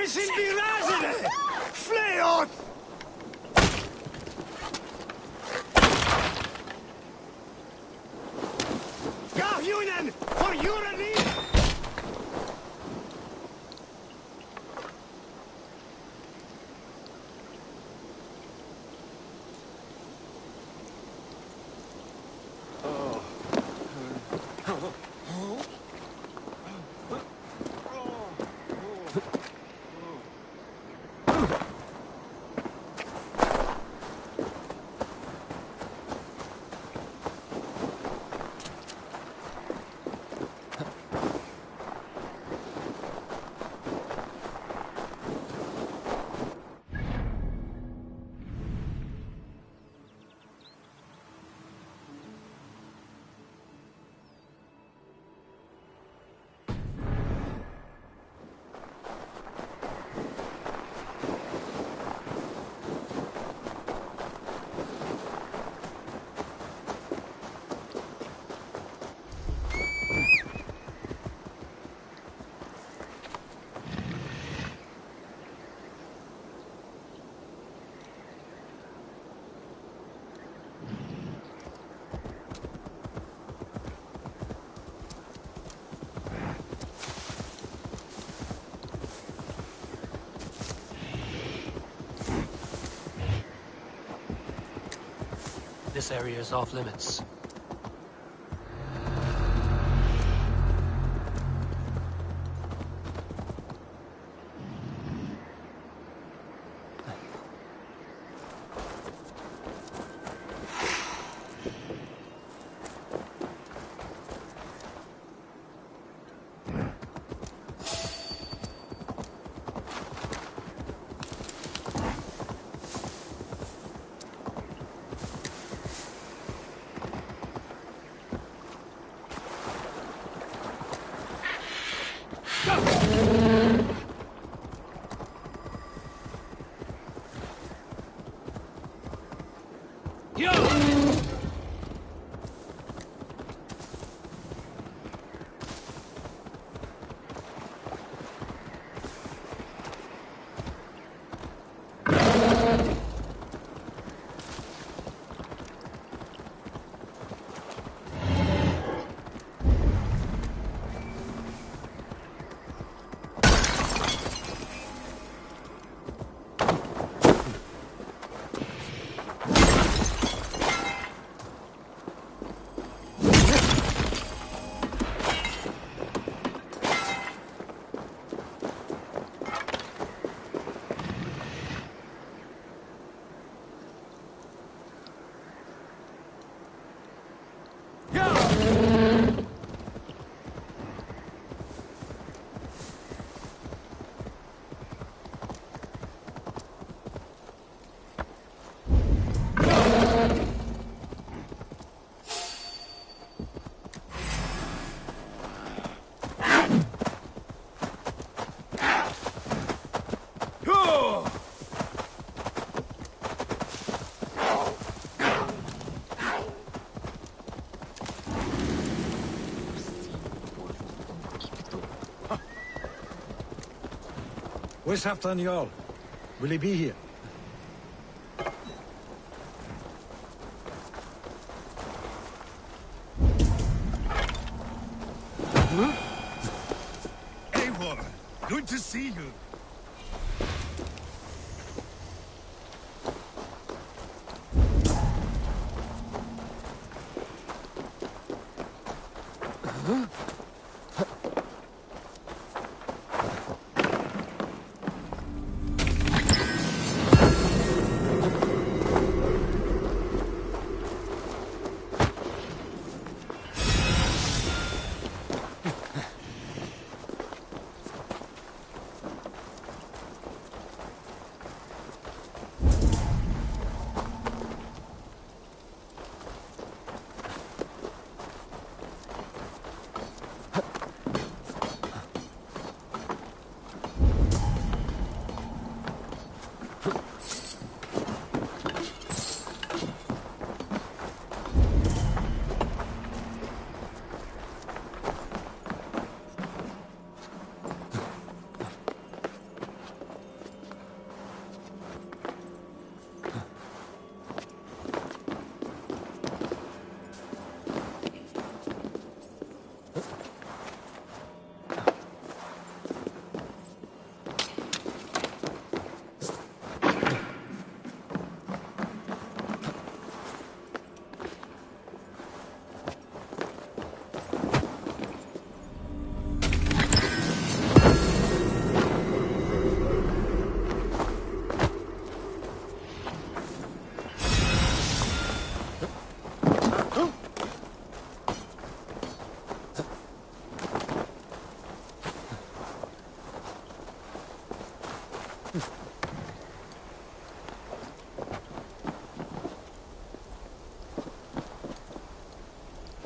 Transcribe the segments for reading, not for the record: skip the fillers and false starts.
Wir sind die Rasende! Fleh uns! Go, Union! For Europe! This area is off limits. Where's Halfdan Jarl? Will he be here? Eivor, good to see you.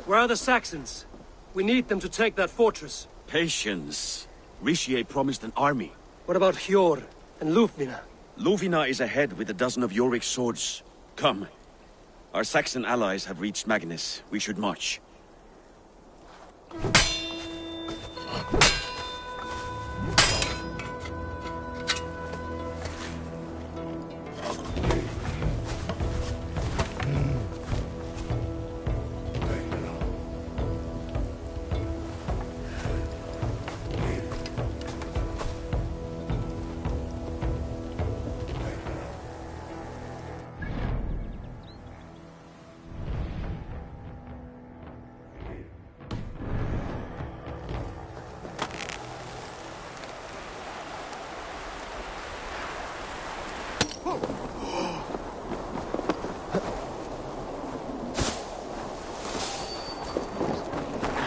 Where are the Saxons? We need them to take that fortress. Patience. Richier promised an army. What about Hjor and Lufvina? Luvina is ahead with a dozen of Yorik's swords. Come. Our Saxon allies have reached Magnus. We should march.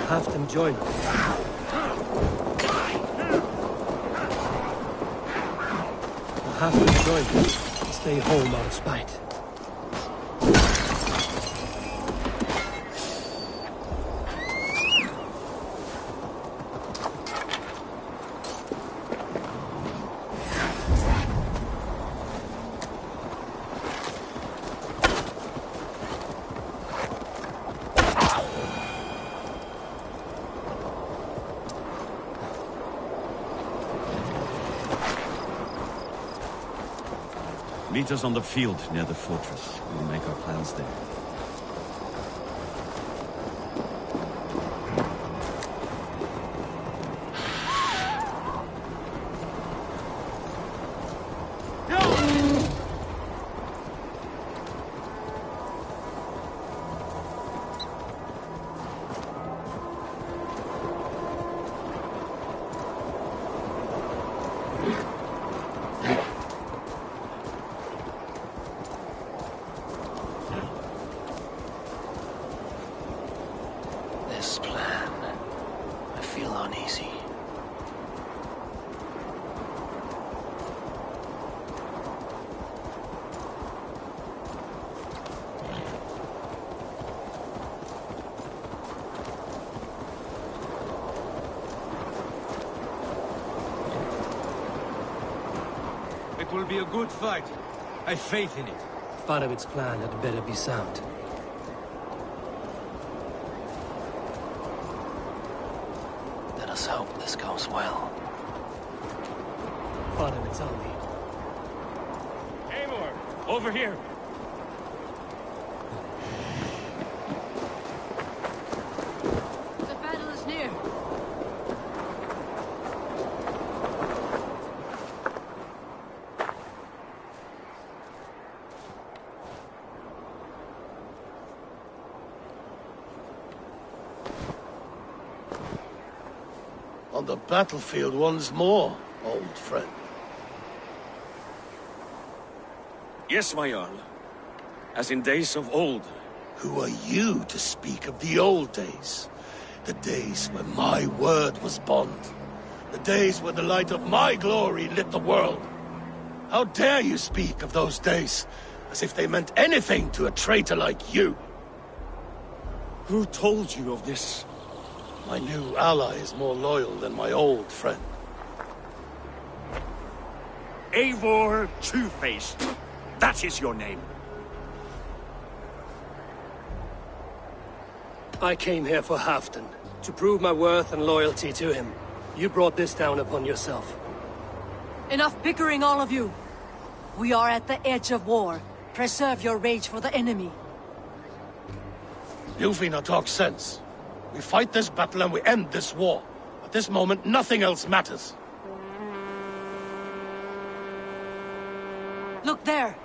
Have them join us. We'll have them join us and stay home out of spite. Meet us on the field near the fortress. We'll make our plans there. This plan, I feel uneasy. It will be a good fight. I have faith in it. Farovit's plan had better be sound. Let us hope this goes well. part of its army. Eivor, over here. The battle is near. On the battlefield once more, old friend. Yes, my Jarl. As in days of old. Who are you to speak of the old days? The days when my word was bond. The days when the light of my glory lit the world. How dare you speak of those days, as if they meant anything to a traitor like you? Who told you of this? My new ally is more loyal than my old friend. Eivor Two-Faced. That is your name. I came here for Halfdan, to prove my worth and loyalty to him. You brought this down upon yourself. Enough bickering, all of you. We are at the edge of war. Preserve your rage for the enemy. Yufina talks sense. We fight this battle and we end this war. At this moment, nothing else matters. Look there.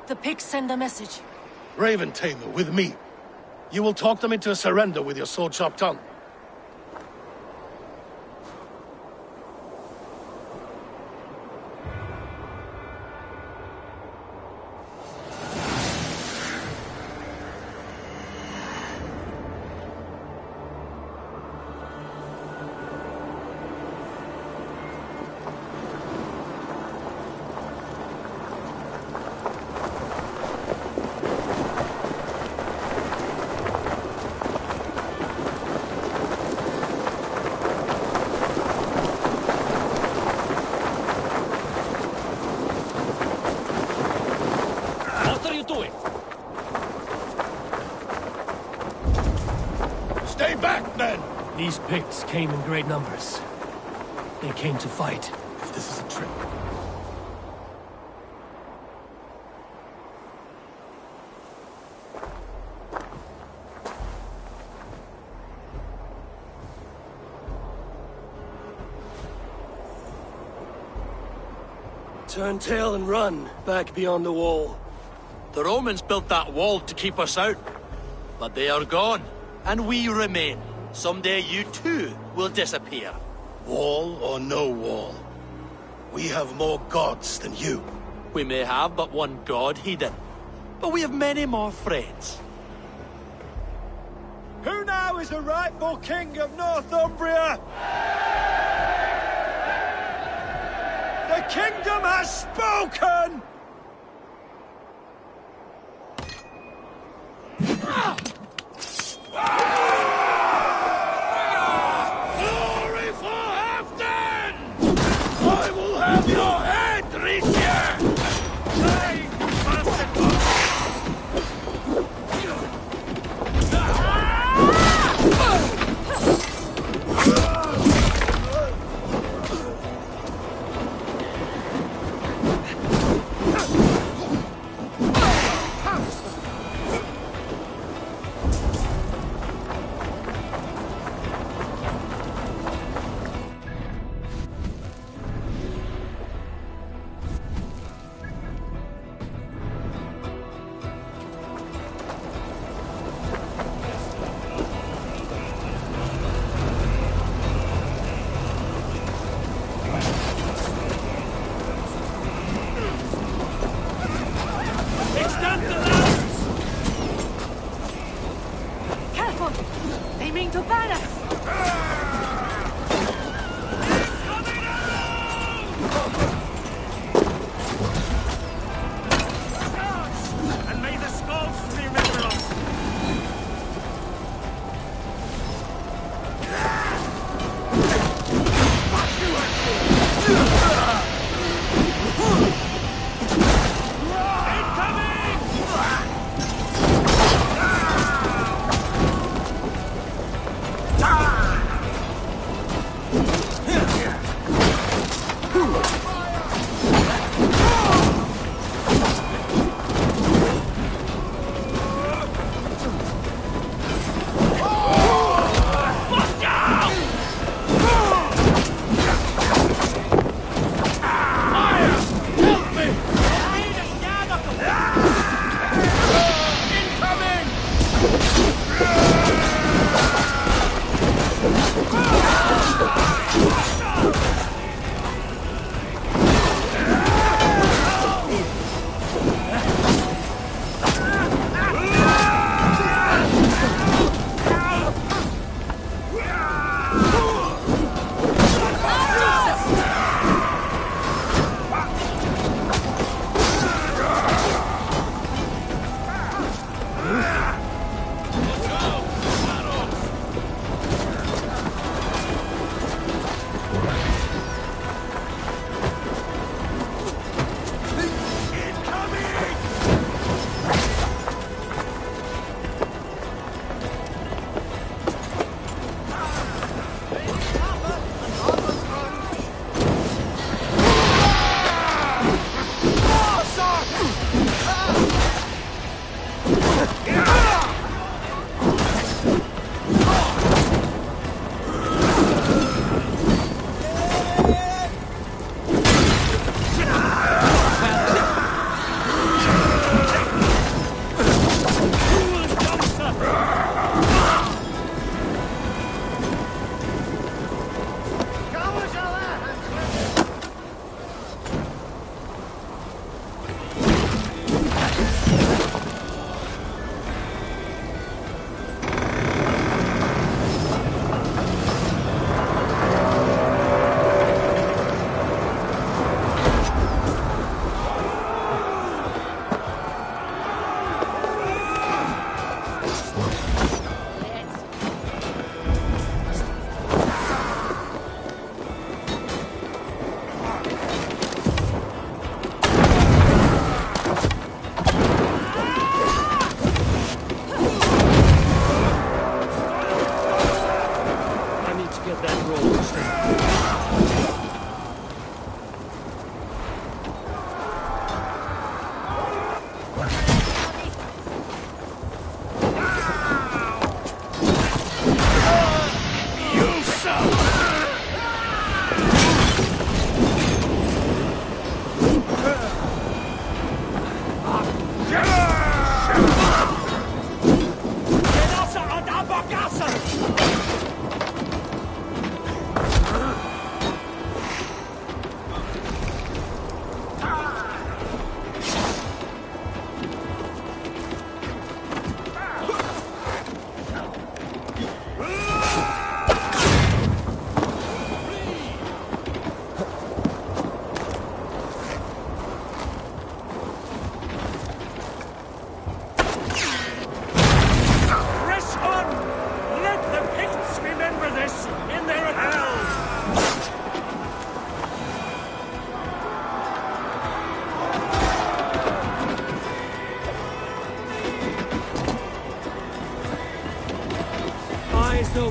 The pigs send a message. Raven Tamer, with me. You will talk them into a surrender with your sword-sharp tongue. What are you doing? Stay back, men! These Picts came in great numbers. They came to fight. If this is a trick. Turn tail and run, back beyond the wall. The Romans built that wall to keep us out. But they are gone, and we remain. Someday you too will disappear. Wall or no wall, we have more gods than you. We may have but one god, Heathen, but we have many more friends. Who now is the rightful king of Northumbria? The kingdom has spoken! Glory for Halfdan! I will have your head, Risha! Careful! They mean to ban us! And may the skulls remember us!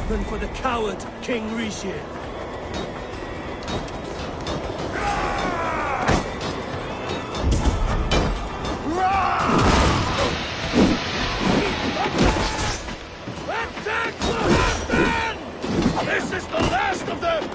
punishment for the coward, King Rishi. Attack the Hampton! This is the last of them!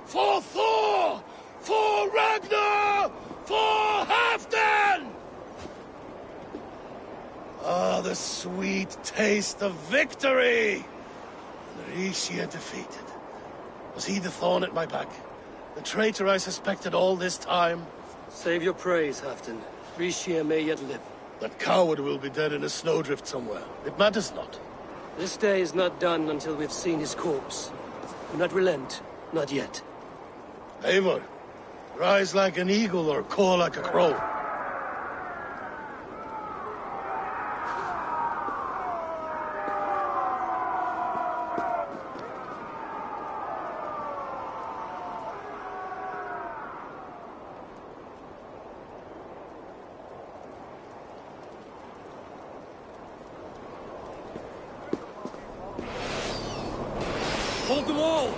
For Thor! For Ragnar! For Halfdan! Ah, the sweet taste of victory! And Rishia defeated. Was he the thorn at my back? The traitor I suspected all this time? Save your praise, Halfdan. Rishi may yet live. That coward will be dead in a snowdrift somewhere. It matters not. This day is not done until we've seen his corpse. Do not relent. Not yet. Eivor, rise like an eagle or caw like a crow. Hold the wall!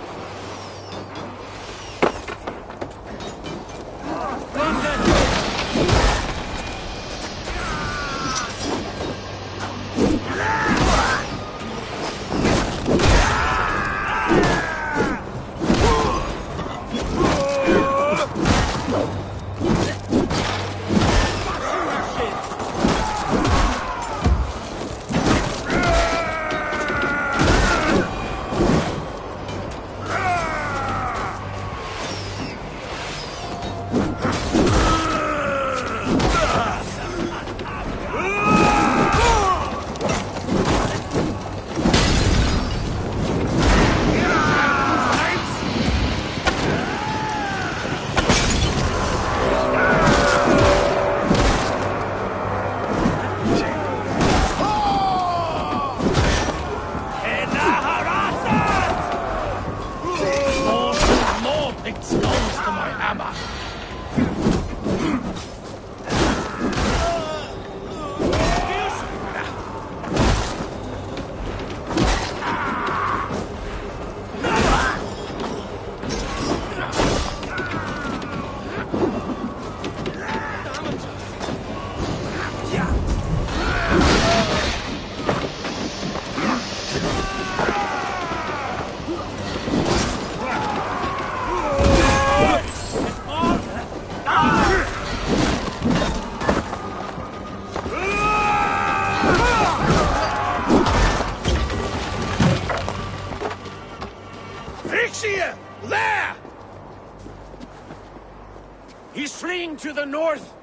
There! He's fleeing to the north!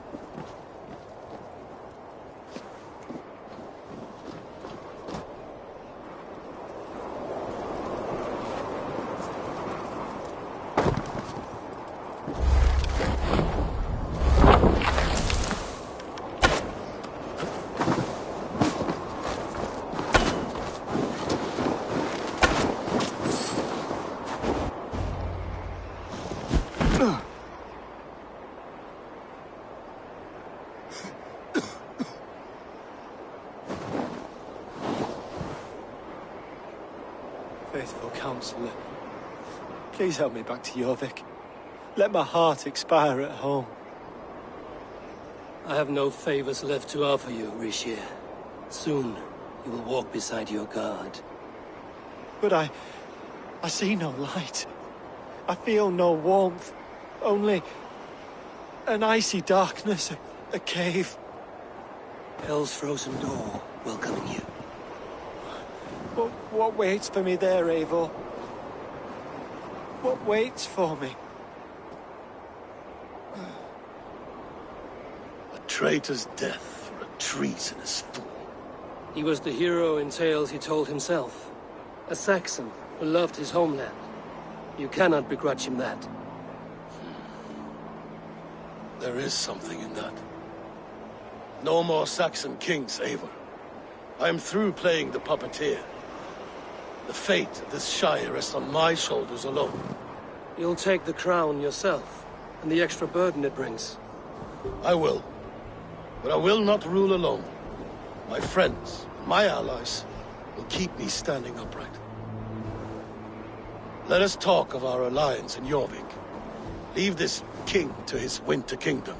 Faithful counselor, please help me back to Jorvik. Let my heart expire at home. I have no favors left to offer you, Rishi. Soon, you will walk beside your guard. But I see no light. I feel no warmth. Only an icy darkness, a cave. Hell's frozen door welcoming you. What waits for me there, Eivor? What waits for me? A traitor's death for a treasonous fool. He was the hero in tales he told himself. A Saxon who loved his homeland. You cannot begrudge him that. There is something in that. No more Saxon kings, Eivor. I am through playing the puppeteer. The fate of this Shire rests on my shoulders alone. You'll take the crown yourself, and the extra burden it brings. I will. But I will not rule alone. My friends, my allies, will keep me standing upright. Let us talk of our alliance in Jorvik. Leave this king to his winter kingdom.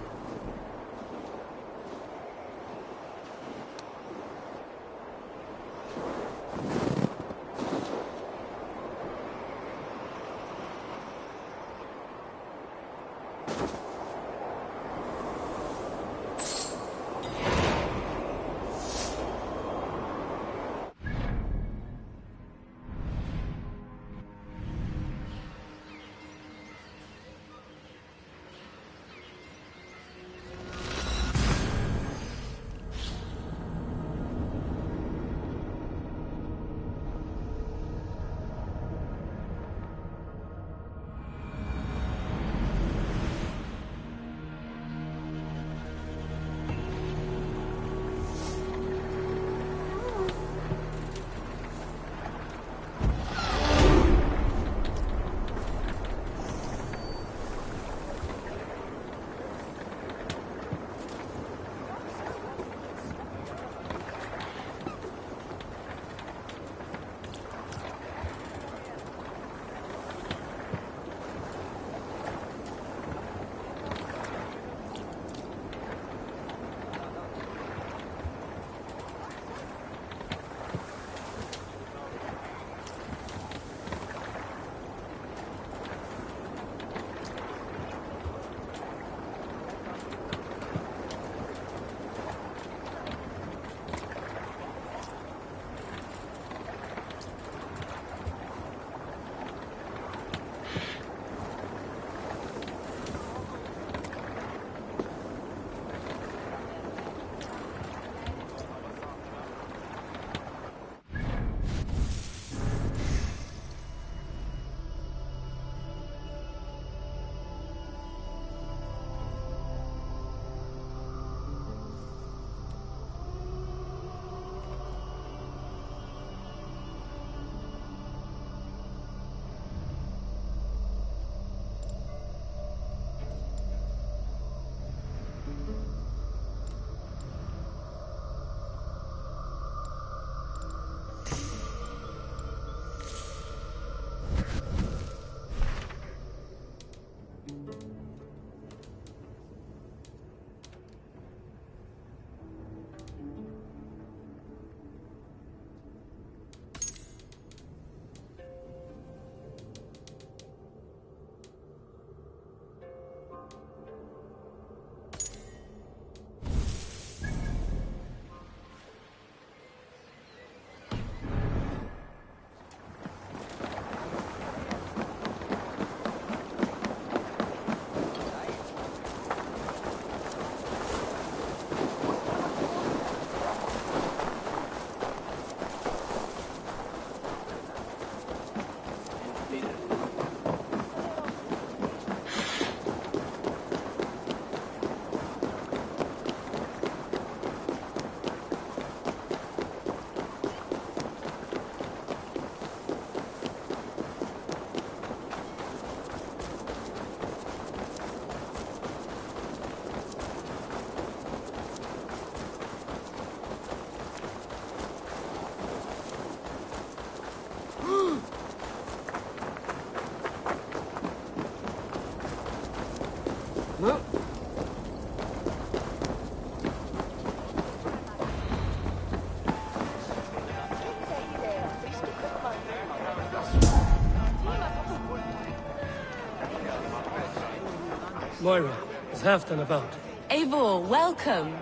Moira, is Halfdan about? Eivor, welcome.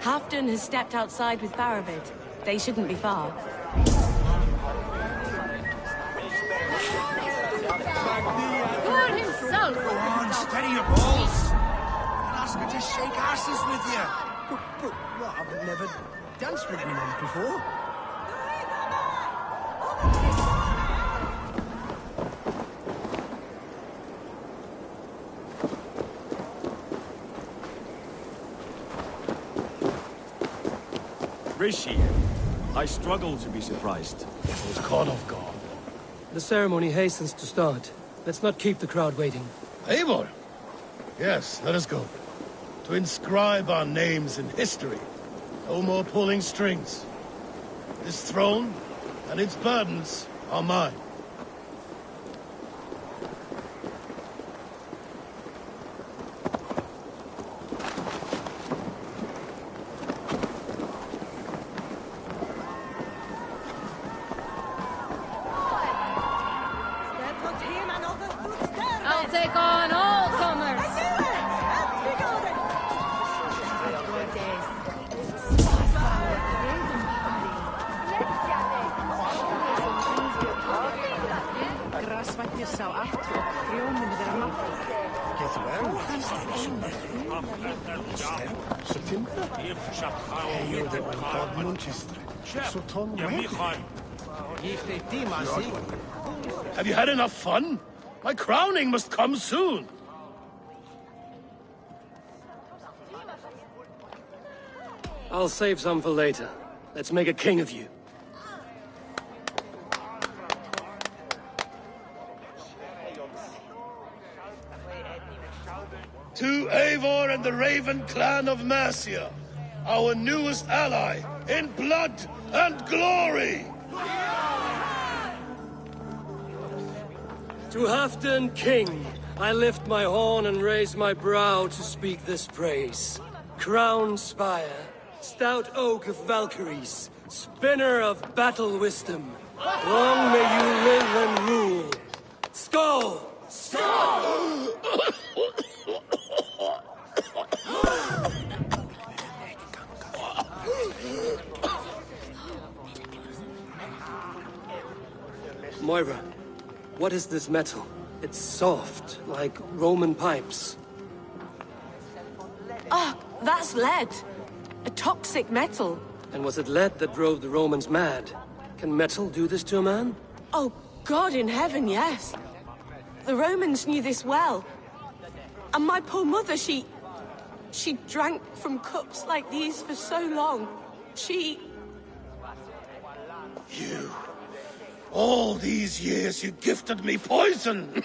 Halfdan has stepped outside with Faravid. They shouldn't be far. Good himself! Go on, steady your balls. And ask her to shake asses with you. But what, I've never danced with anyone before. Rishi, I struggle to be surprised. I was caught off guard. The ceremony hastens to start. Let's not keep the crowd waiting. Eivor! Yes, let us go. To inscribe our names in history. No more pulling strings. This throne and its burdens are mine. I'll take on all comers! Have you had enough fun? My crowning must come soon. I'll save some for later. Let's make a king of you. To Eivor and the Raven clan of Mercia, our newest ally in blood and glory! To Halfdan, king, I lift my horn and raise my brow to speak this praise. Crown spire, stout oak of Valkyries, spinner of battle wisdom. Long may you live and rule. Skål! Skål! Moira, what is this metal? It's soft, like Roman pipes. Ah, that's lead. A toxic metal. And was it lead that drove the Romans mad? Can metal do this to a man? Oh, God in heaven, yes. The Romans knew this well. And my poor mother, she drank from cups like these for so long. You... All these years you gifted me poison!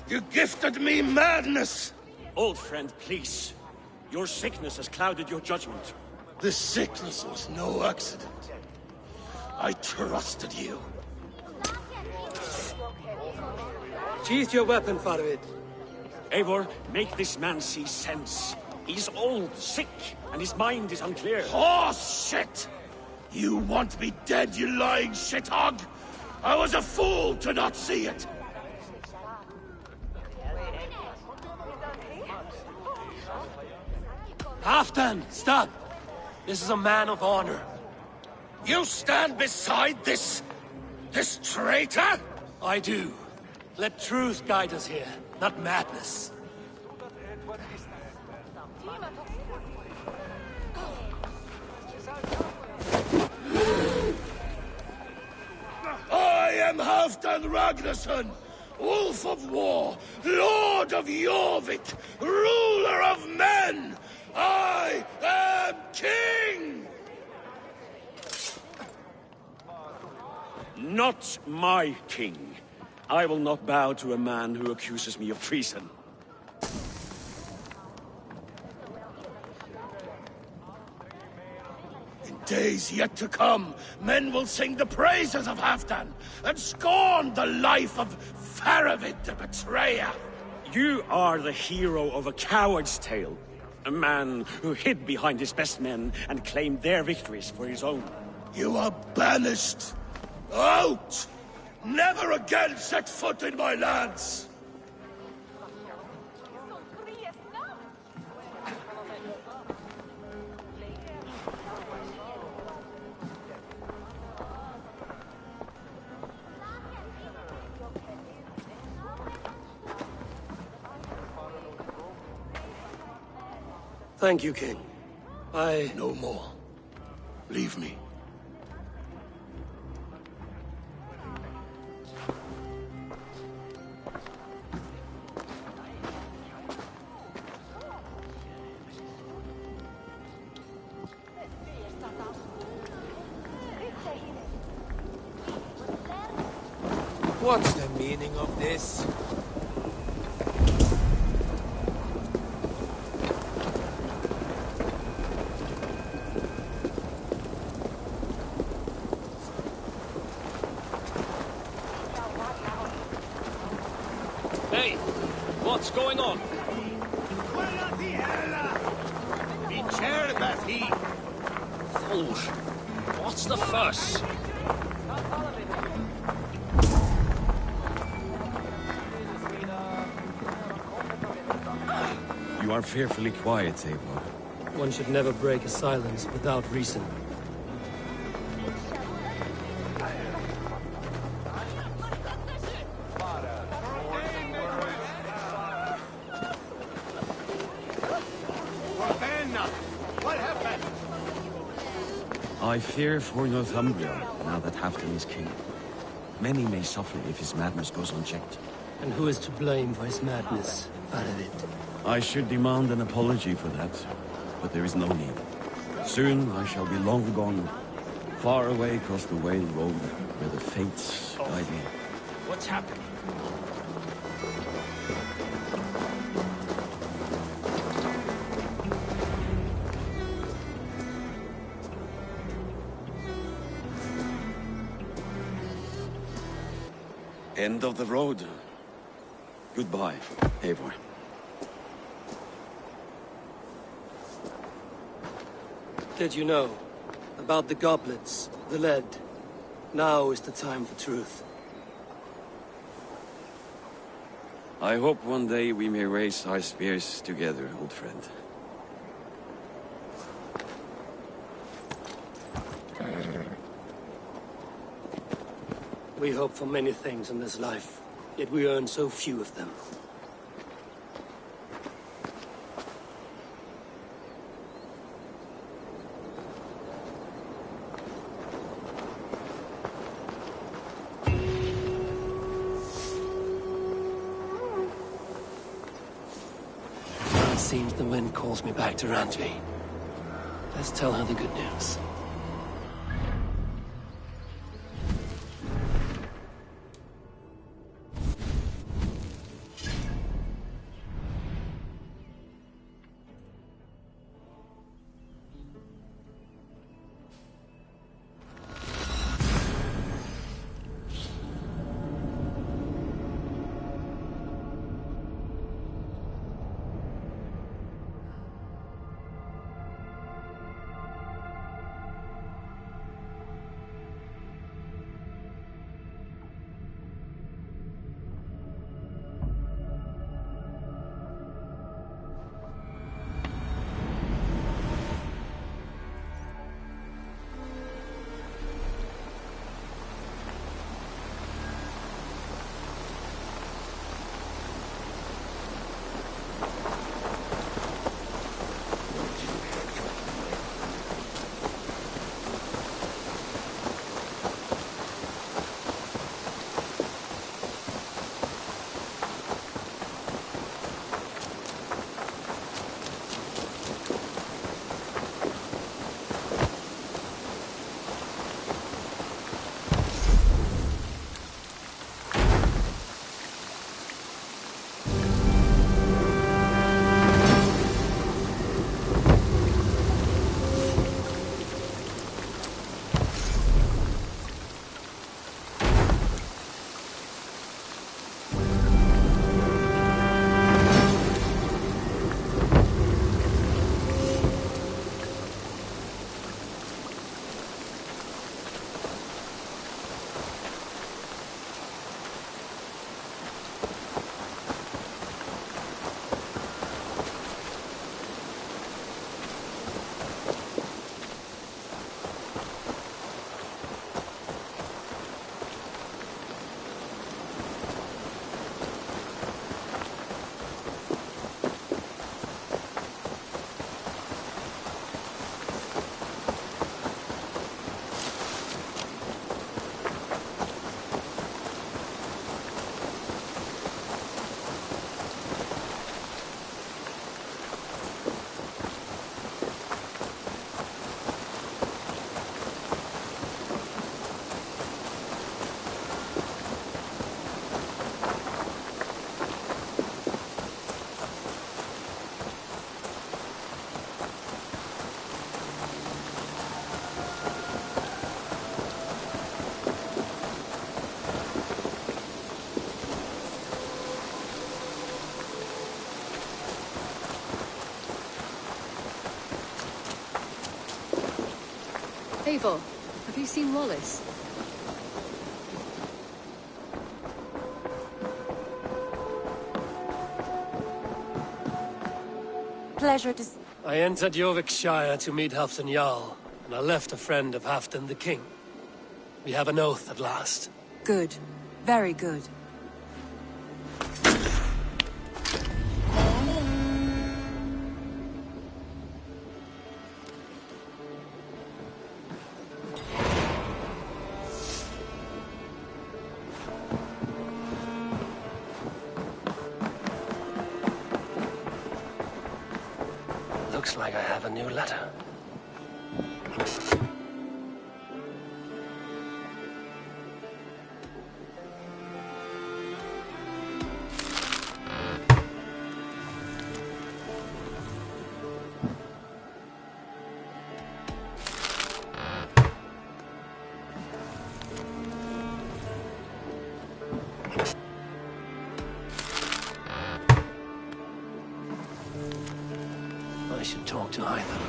You gifted me madness! Old friend, please. Your sickness has clouded your judgment. This sickness was no accident. I trusted you. Sheath your weapon, Faravid. Eivor, make this man see sense. He's old, sick, and his mind is unclear. Horse shit! You want me dead, you lying shithog? I was a fool to not see it! Halfdan, stop! This is a man of honor. You stand beside this traitor? I do. Let truth guide us here, not madness. I am Halfdan Ragnarsson, Wolf of War, Lord of Jorvik, ruler of men! I am king! Not my king. I will not bow to a man who accuses me of treason. In days yet to come, men will sing the praises of Halfdan and scorn the life of Faravid the betrayer. You are the hero of a coward's tale. A man who hid behind his best men and claimed their victories for his own. You are banished. Out! Never again set foot in my lands! Thank you, King. No more. Leave me. What's the meaning of this? Hey, what's going on? Fools, what's the fuss? You are fearfully quiet, Eivor. One should never break a silence without reason. I fear for Northumbria, now that Halfdan is king. Many may suffer if his madness goes unchecked. And who is to blame for his madness, Faradit? I should demand an apology for that, but there is no need. Soon I shall be long gone, far away across the Whale Road, where the fates guide me. What's happening? End of the road. Goodbye, Eivor. Did you know? About the goblets, the lead. Now is the time for truth. I hope one day we may raise our spears together, old friend. We hope for many things in this life, yet we earn so few of them. It seems the wind calls me back to Randvi. Let's tell her the good news. Eivor, have you seen Wallace? Pleasure to... I entered Jorvikshire to meet Halfdan Jarl, and I left a friend of Halfdan the King. We have an oath at last. Good. Very good. Looks like I have a new letter. I should talk to Ivan.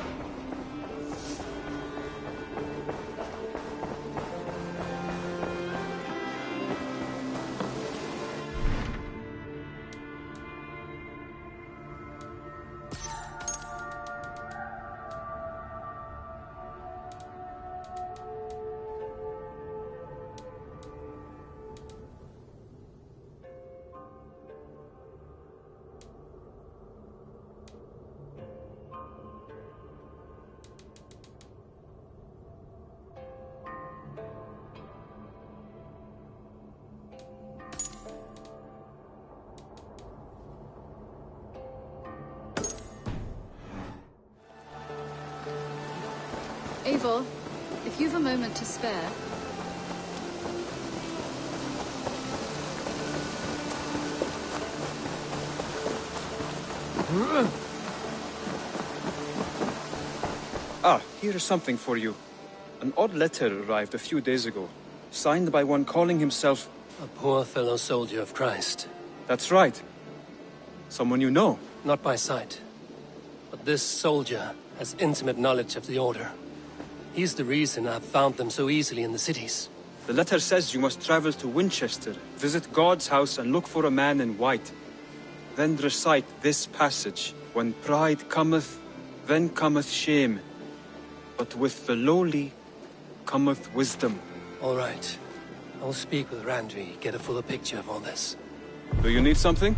Eivor, if you've a moment to spare... Ah, here is something for you. An odd letter arrived a few days ago, signed by one calling himself... A poor fellow soldier of Christ. That's right. Someone you know. Not by sight. But this soldier has intimate knowledge of the Order. He's the reason I've found them so easily in the cities. The letter says you must travel to Winchester, visit God's house and look for a man in white. Then recite this passage. When pride cometh, then cometh shame. But with the lowly cometh wisdom. All right. I'll speak with Randvi, get a fuller picture of all this. Do you need something?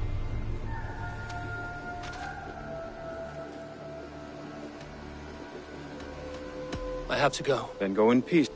I have to go. Then go in peace.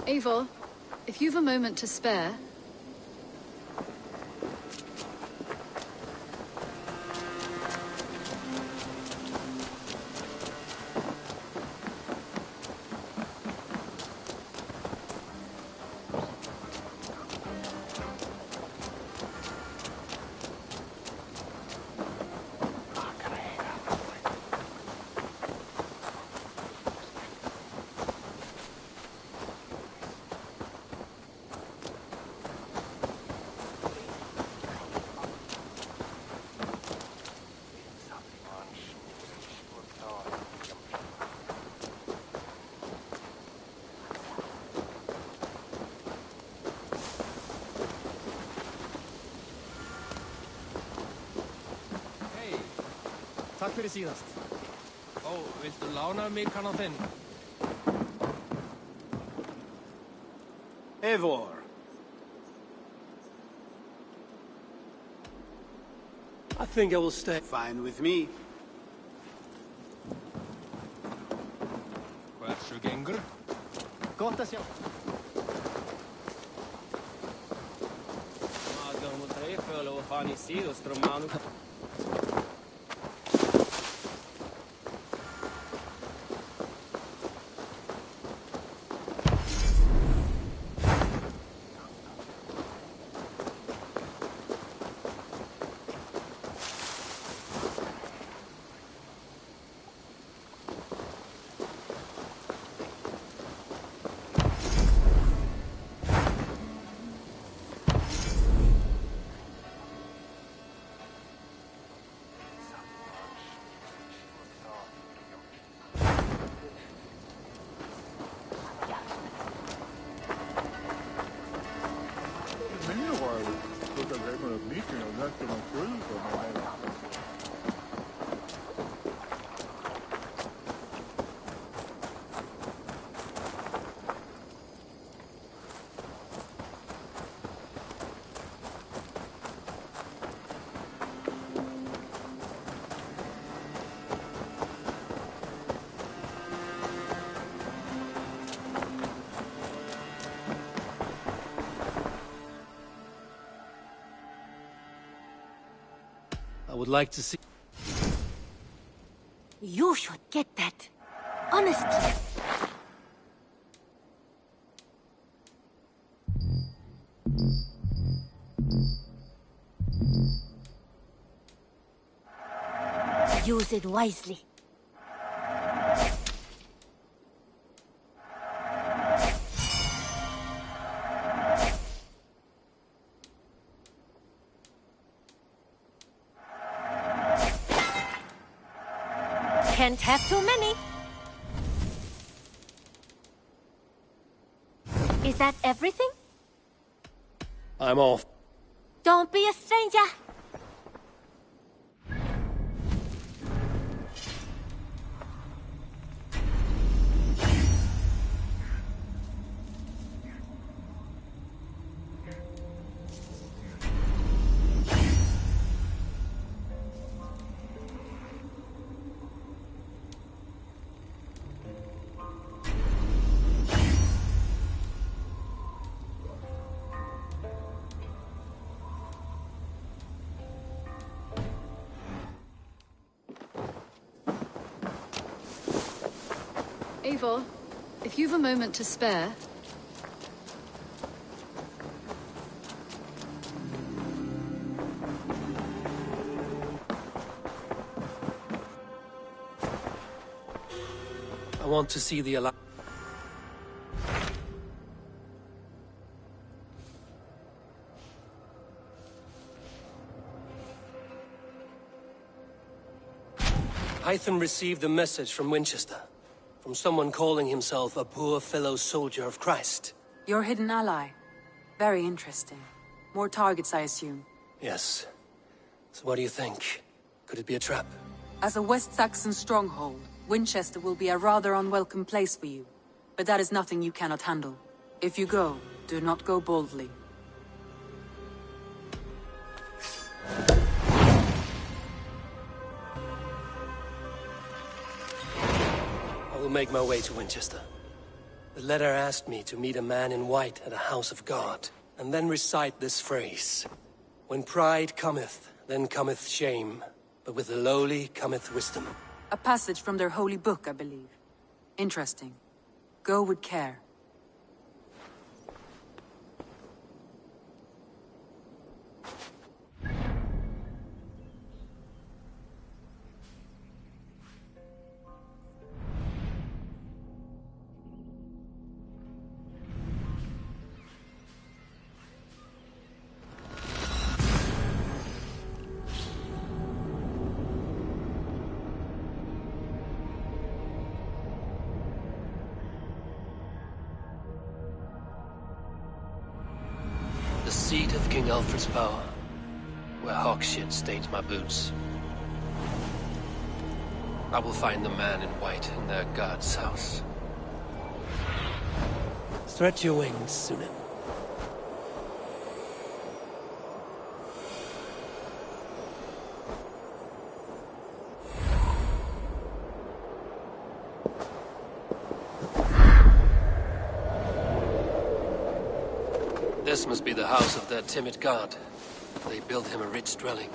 Eivor, if you've a moment to spare... Takk fyrir síðast. Ó, viltu lána mig kannan þinn? Eivor. I think I will stay. Fine with me. Hversu gengur? Gott að sjá. Madam, trefelo, fani sido, stromano. I would like to see... You should get that. Honestly. Use it wisely. Can't have too many. Is that everything? I'm off. Don't be a stranger. Eivor, if you've a moment to spare... I want to see the Hytham received a message from Winchester. From someone calling himself a poor fellow soldier of Christ. Your hidden ally. Very interesting. More targets, I assume. Yes. So what do you think? Could it be a trap? As a West Saxon stronghold, Winchester will be a rather unwelcome place for you. But that is nothing you cannot handle. If you go, do not go boldly. I will make my way to Winchester. The letter asked me to meet a man in white at a house of God, and then recite this phrase. When pride cometh, then cometh shame, but with the lowly cometh wisdom. A passage from their holy book, I believe. Interesting. Go with care. The seat of King Alfred's power, where hawkshit stains my boots. I will find the man in white in their god's house. Stretch your wings, Sunan. This must be the house of their timid god. They built him a rich dwelling.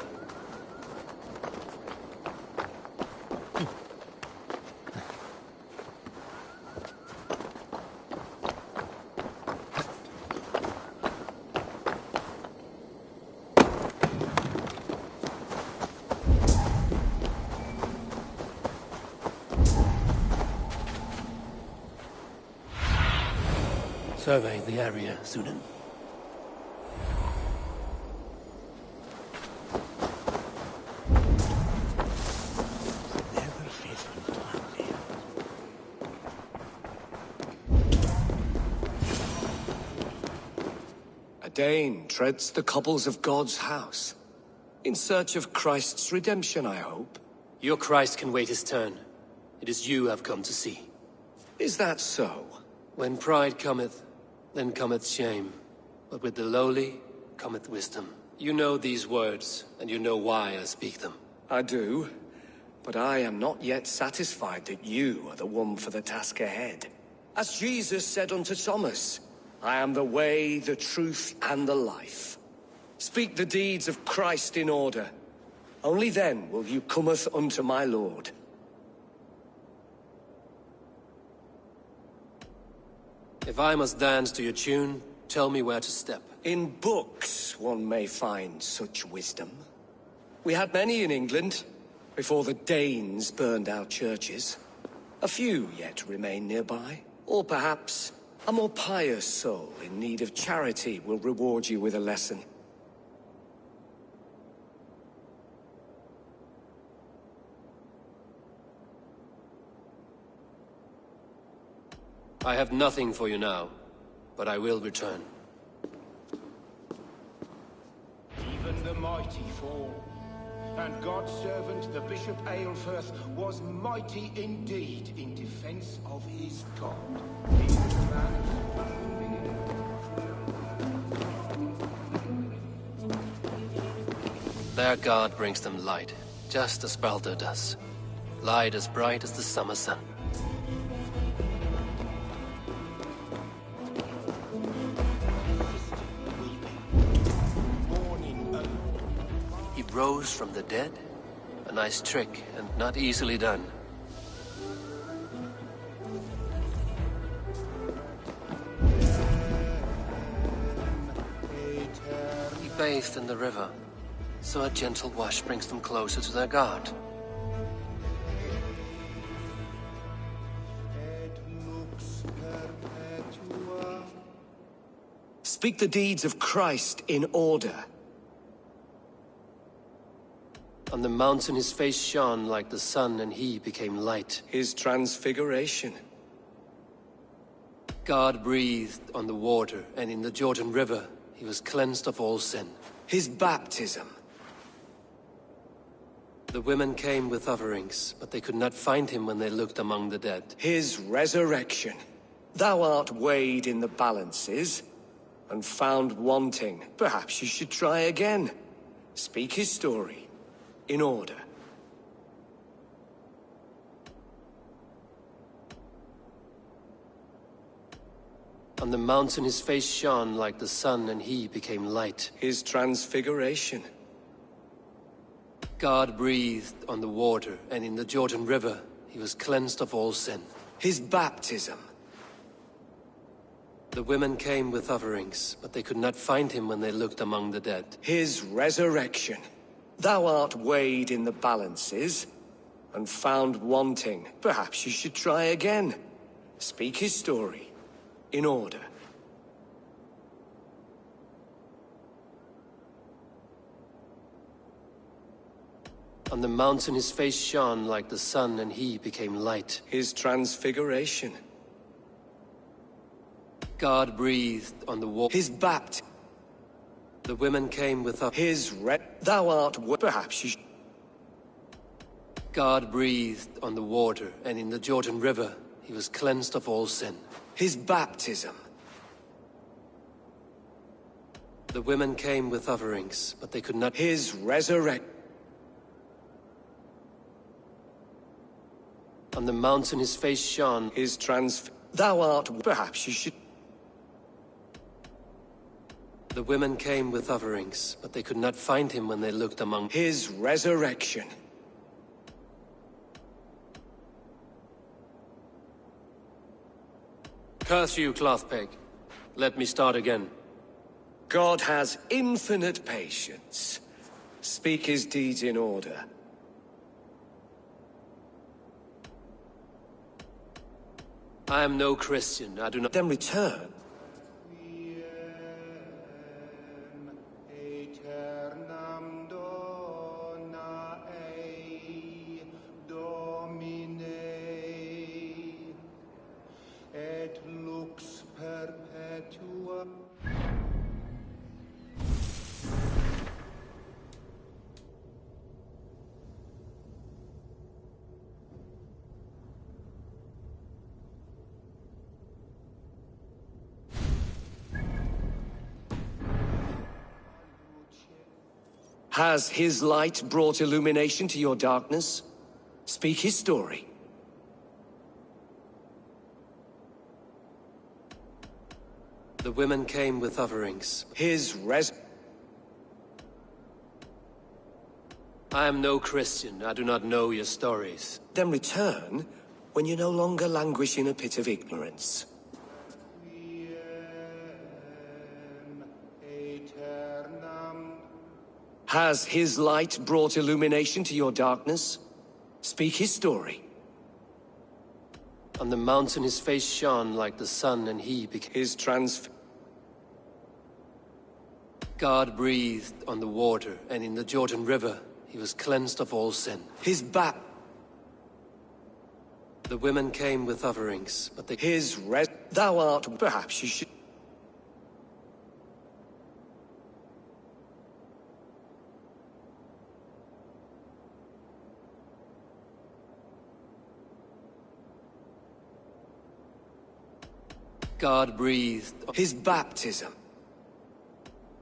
Survey the area, Sunan. Dane treads the cobbles of God's house. In search of Christ's redemption, I hope. Your Christ can wait his turn. It is you I've come to see. Is that so? When pride cometh, then cometh shame. But with the lowly cometh wisdom. You know these words, and you know why I speak them. I do. But I am not yet satisfied that you are the one for the task ahead. As Jesus said unto Thomas, I am the way, the truth, and the life. Speak the deeds of Christ in order. Only then will you cometh unto my Lord. If I must dance to your tune, tell me where to step. In books one may find such wisdom. We had many in England, before the Danes burned our churches. A few yet remain nearby. Or perhaps a more pious soul in need of charity will reward you with a lesson. I have nothing for you now, but I will return. Even the mighty fall, and God's servant, the Bishop Aelfirth, was mighty indeed in defense of his God. He was a man of supreme beginning. Their God brings them light, just as Baldur does. Light as bright as the summer sun. He rose from the dead? A nice trick, and not easily done. He bathed in the river, so a gentle wash brings them closer to their god. Speak the deeds of Christ in order. On the mountain his face shone like the sun, and he became light. His transfiguration. God breathed on the water, and in the Jordan River he was cleansed of all sin. His baptism. The women came with offerings, but they could not find him when they looked among the dead. His resurrection. Thou art weighed in the balances, and found wanting. Perhaps you should try again. Speak his story. In order. On the mountain his face shone like the sun, and he became light. His transfiguration. God breathed on the water, and in the Jordan River he was cleansed of all sin. His baptism. The women came with offerings, but they could not find him when they looked among the dead. His resurrection. Thou art weighed in the balances, and found wanting. Perhaps you should try again. Speak his story. In order. On the mountain his face shone like the sun, and he became light. His transfiguration. God breathed on the water. His baptism. The women came with Thou art perhaps you God breathed on the water, and in the Jordan River he was cleansed of all sin. His baptism. The women came with offerings, but they could not. His resurrection. On the mountain his face shone. His Thou art perhaps you should. The women came with offerings, but they could not find him when they looked among. His resurrection. Curse you, Clothpeg. Let me start again. God has infinite patience. Speak his deeds in order. I am no Christian. I do not. Then return. Has his light brought illumination to your darkness? Speak his story. The women came with offerings. I am no Christian. I do not know your stories. Then return when you no longer languish in a pit of ignorance. Has his light brought illumination to your darkness? Speak his story. On the mountain his face shone like the sun, and he became. His God breathed on the water, and in the Jordan River he was cleansed of all sin. His The women came with offerings, but they. Thou art perhaps you should. God breathed. His baptism.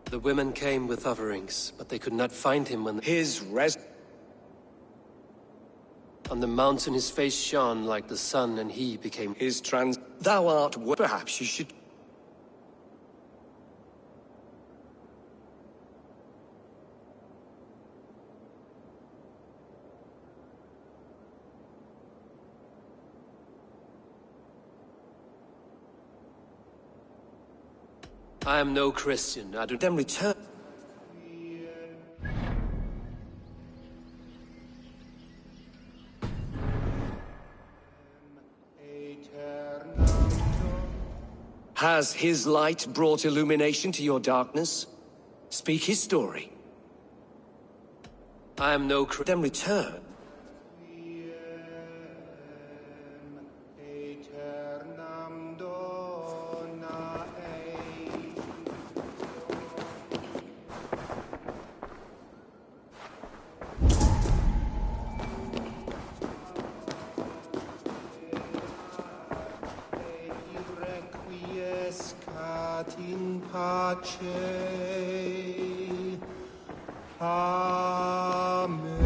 The women came with offerings, but they could not find him when. On the mountain his face shone like the sun, and he became. Thou art perhaps you should. I am no Christian. I do. Then return. Has his light brought illumination to your darkness? Speak his story. I am no Then return. In pace. Amen.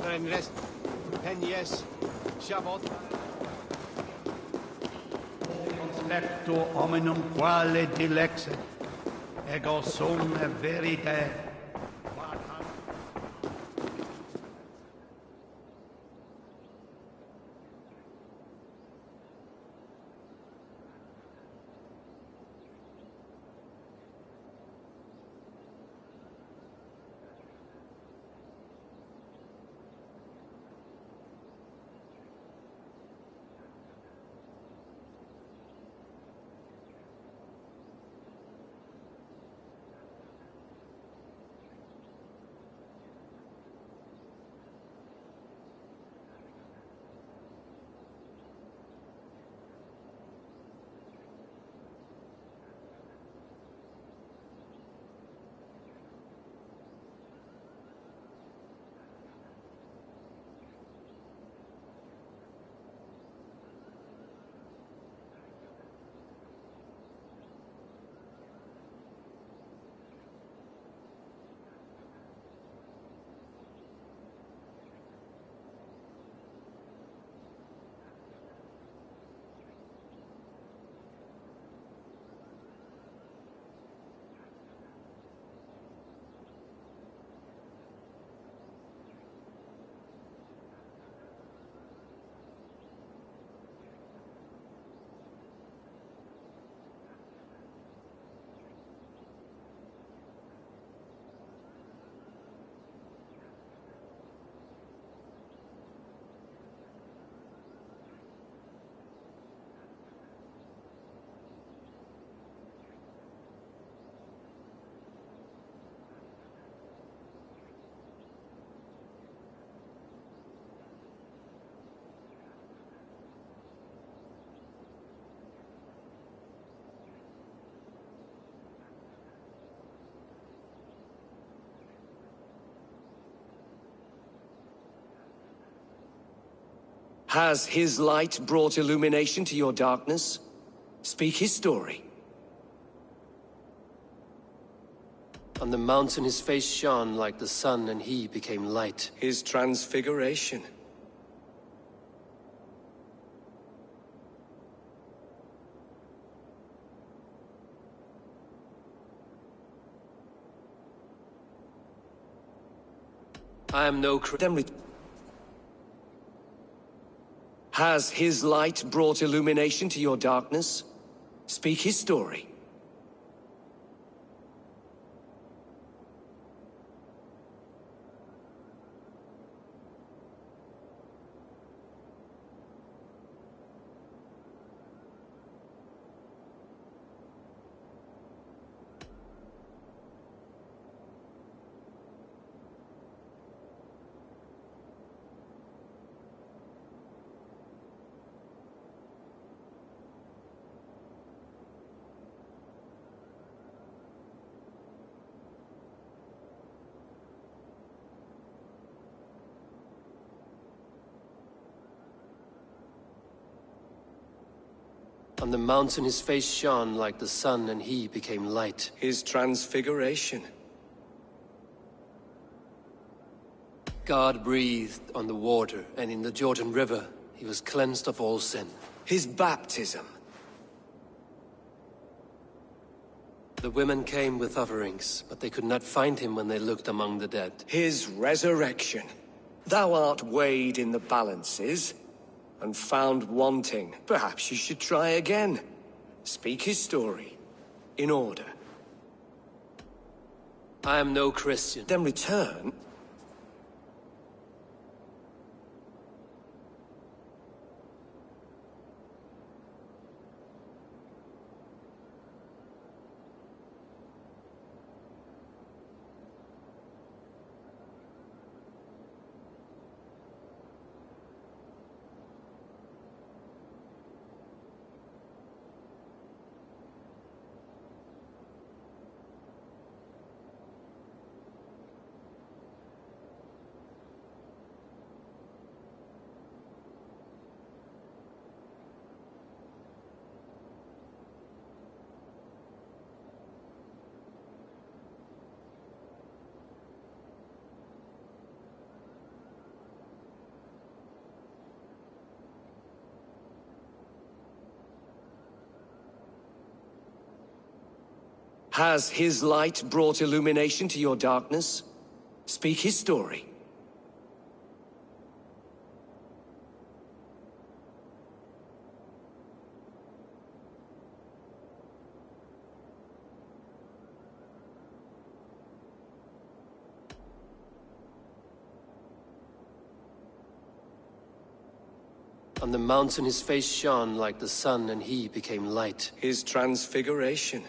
Renres, Penyes, Shavot. Lecto hominum quale dilexet, ego sum verite. Has his light brought illumination to your darkness? Speak his story. On the mountain his face shone like the sun, and he became light. His transfiguration. I am no Has his light brought illumination to your darkness? Speak his story. On the mountain his face shone like the sun, and he became light. His transfiguration. God breathed on the water, and in the Jordan River he was cleansed of all sin. His baptism. The women came with offerings, but they could not find him when they looked among the dead. His resurrection. Thou art weighed in the balances, and found wanting. Perhaps you should try again. Speak his story. In order. I am no Christian. Then return. Has his light brought illumination to your darkness? Speak his story. On the mountain his face shone like the sun, and he became light. His transfiguration.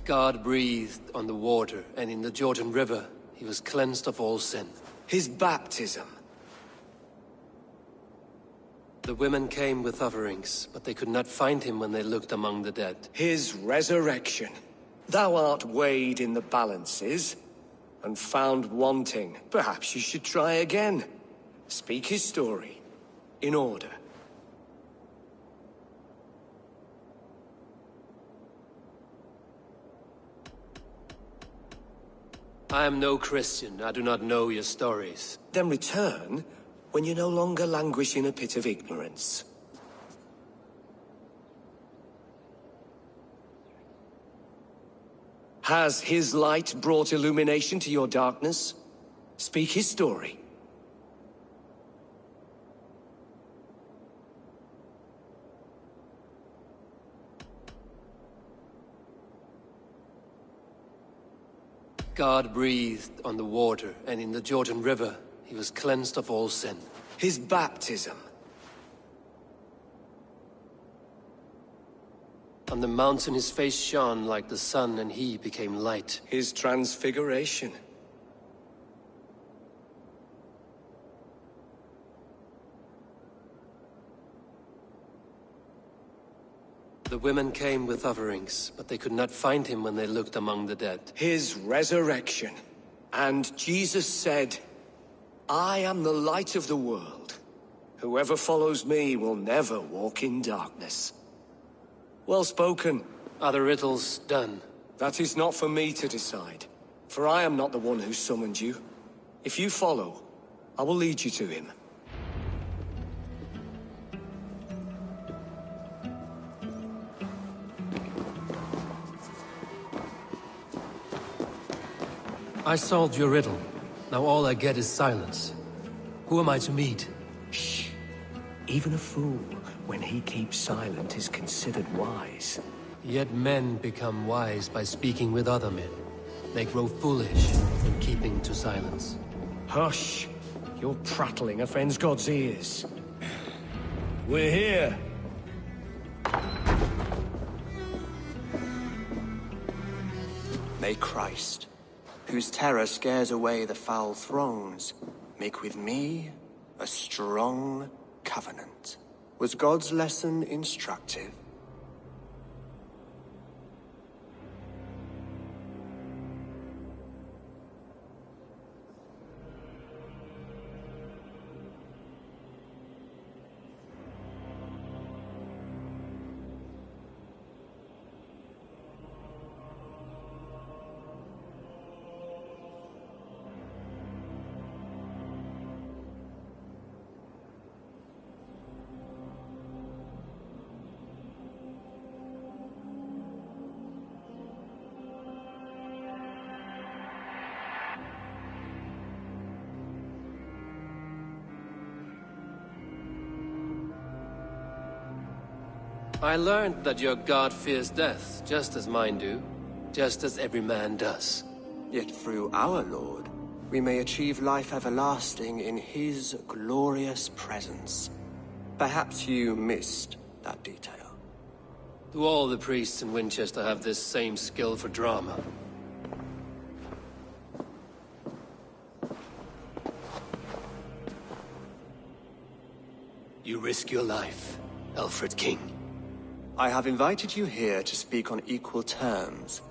God breathed on the water, and in the Jordan River he was cleansed of all sin. His baptism. The women came with offerings, but they could not find him when they looked among the dead. His resurrection. Thou art weighed in the balances, and found wanting. Perhaps you should try again. Speak his story, in order. I am no Christian. I do not know your stories. Then return when you no longer languish in a pit of ignorance. Has his light brought illumination to your darkness? Speak his story. God breathed on the water, and in the Jordan River he was cleansed of all sin. His baptism. On the mountain his face shone like the sun, and he became light. His transfiguration. The women came with offerings, but they could not find him when they looked among the dead. His resurrection. And Jesus said, I am the light of the world. Whoever follows me will never walk in darkness. Well spoken. Are the riddles done? That is not for me to decide, for I am not the one who summoned you. If you follow, I will lead you to him. I solved your riddle. Now all I get is silence. Who am I to meet? Shh. Even a fool, when he keeps silent, is considered wise. Yet men become wise by speaking with other men. They grow foolish in keeping to silence. Hush! Your prattling offends God's ears. We're here. May Christ, whose terror scares away the foul throngs, make with me a strong covenant. Was God's lesson instructive? I learned that your god fears death, just as mine do. Just as every man does. Yet through our Lord, we may achieve life everlasting in his glorious presence. Perhaps you missed that detail. Do all the priests in Winchester have this same skill for drama? You risk your life, Alfred King. I have invited you here to speak on equal terms.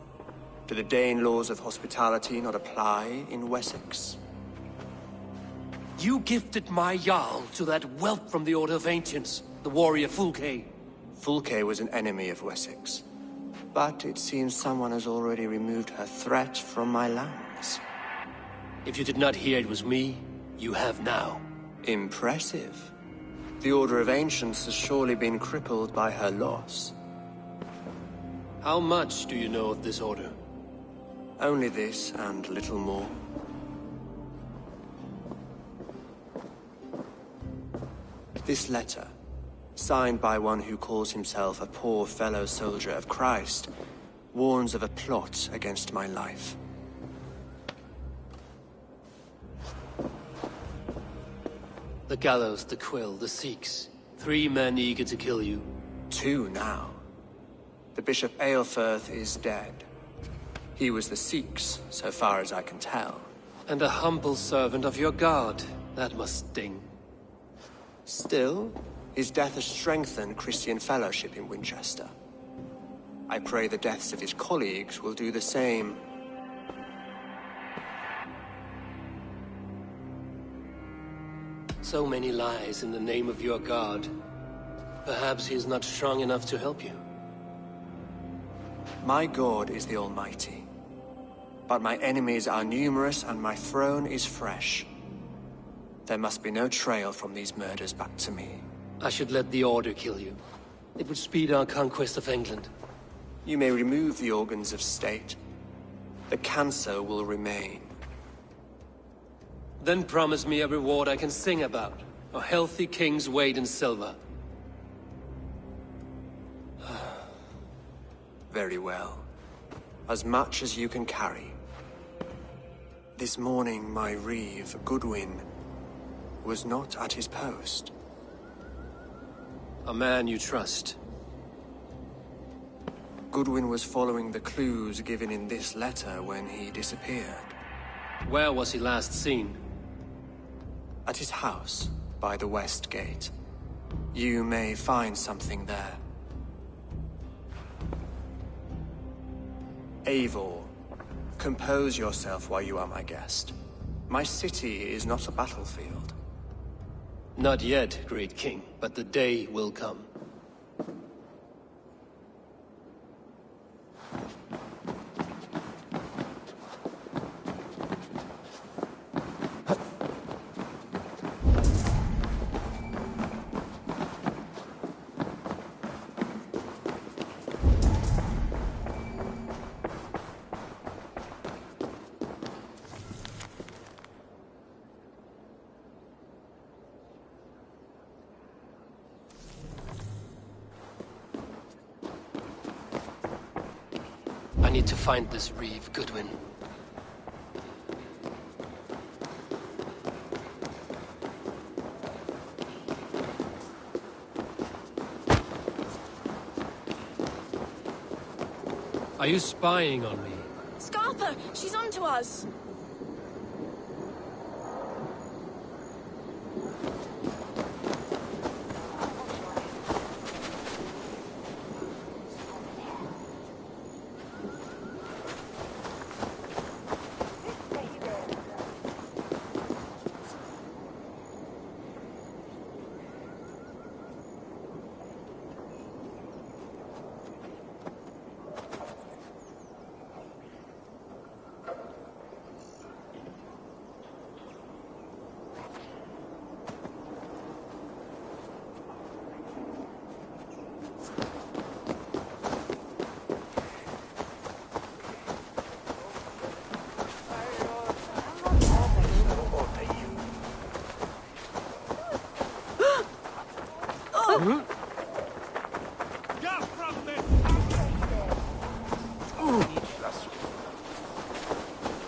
Do the Dane laws of hospitality not apply in Wessex? You gifted my Jarl to that whelp from the Order of Ancients, the warrior Fulke. Fulke was an enemy of Wessex. But it seems someone has already removed her threat from my lands. If you did not hear it was me, you have now. Impressive. The Order of Ancients has surely been crippled by her loss. How much do you know of this order? Only this and little more. This letter, signed by one who calls himself a poor fellow soldier of Christ, warns of a plot against my life. The gallows, the quill, the Sikhs. 3 men eager to kill you. 2 now. The Bishop Aelfirth is dead. He was the Sikhs, so far as I can tell. And a humble servant of your god. That must sting. Still, his death has strengthened Christian fellowship in Winchester. I pray the deaths of his colleagues will do the same. So many lies in the name of your god. Perhaps he is not strong enough to help you. My God is the Almighty. But my enemies are numerous and my throne is fresh. There must be no trail from these murders back to me. I should let the Order kill you. It would speed our conquest of England. You may remove the organs of state. The cancer will remain. Then promise me a reward I can sing about. A healthy king's weight in silver. Very well. As much as you can carry. This morning, my reeve, Goodwin, was not at his post. A man you trust. Goodwin was following the clues given in this letter when he disappeared. Where was he last seen? At his house, by the west gate. You may find something there. Eivor, compose yourself while you are my guest. My city is not a battlefield. Not yet, great king, but the day will come. I need to find this reeve, Goodwin. Are you spying on me? Scarpa! She's onto us!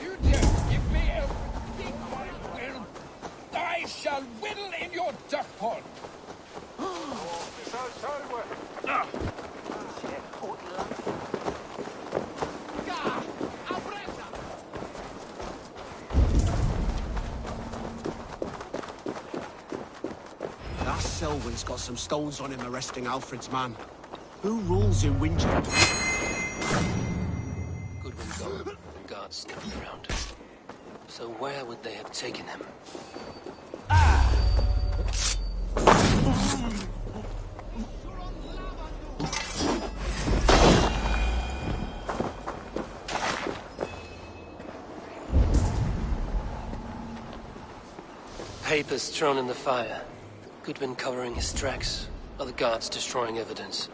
You just give me a big will. I shall whittle in your duck pond. That Selwyn's got some stones on him arresting Alfred's man. Who rules in Winchester? Goodwin gone, and guards sniffing around. So where would they have taken him? Papers thrown in the fire. Goodwin covering his tracks. Other guards destroying evidence.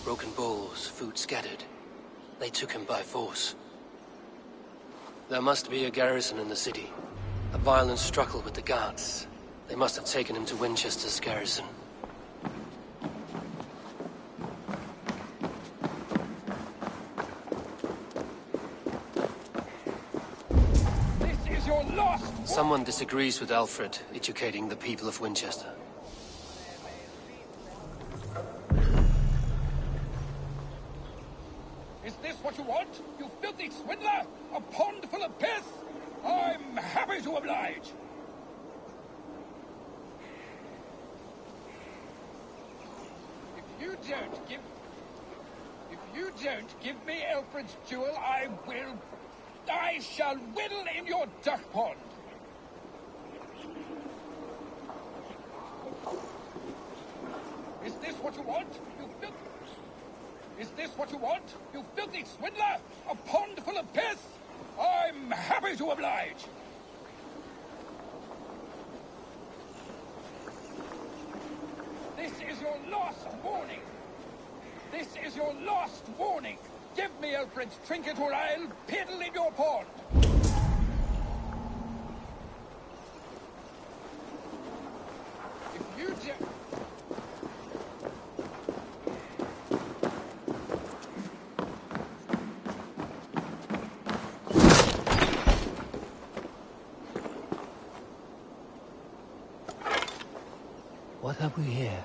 Broken bowls, food scattered. They took him by force. There must be a garrison in the city. A violent struggle with the guards. They must have taken him to Winchester's garrison. This is your last... Someone disagrees with Alfred educating the people of Winchester. Is this what you want, you filthy swindler? A pond full of piss? I'm happy to oblige. If you don't give me Alfred's jewel, I shall whittle in your duck pond. Is this what you want, you filthy... Is this what you want, you filthy swindler? A pond full of piss? I'm happy to oblige. This is your last warning. This is your last warning. Give me Alfred's trinket or I'll piddle in your pond. If you do... What have we here?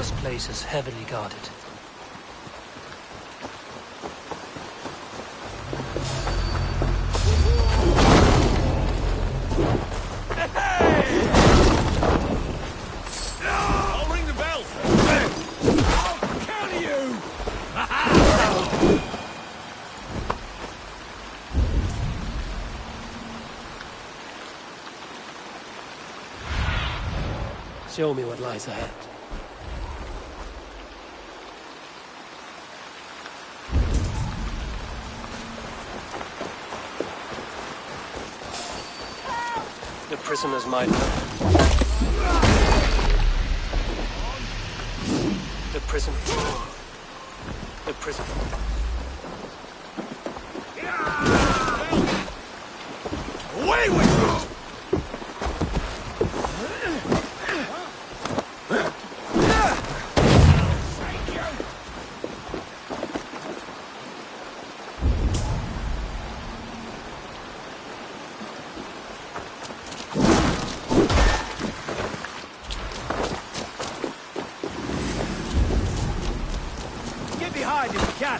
This place is heavily guarded. I'll ring the bell! I'll kill you! Show me what lies ahead. The prisoners might know. The prison. Away with you! Get behind if you can.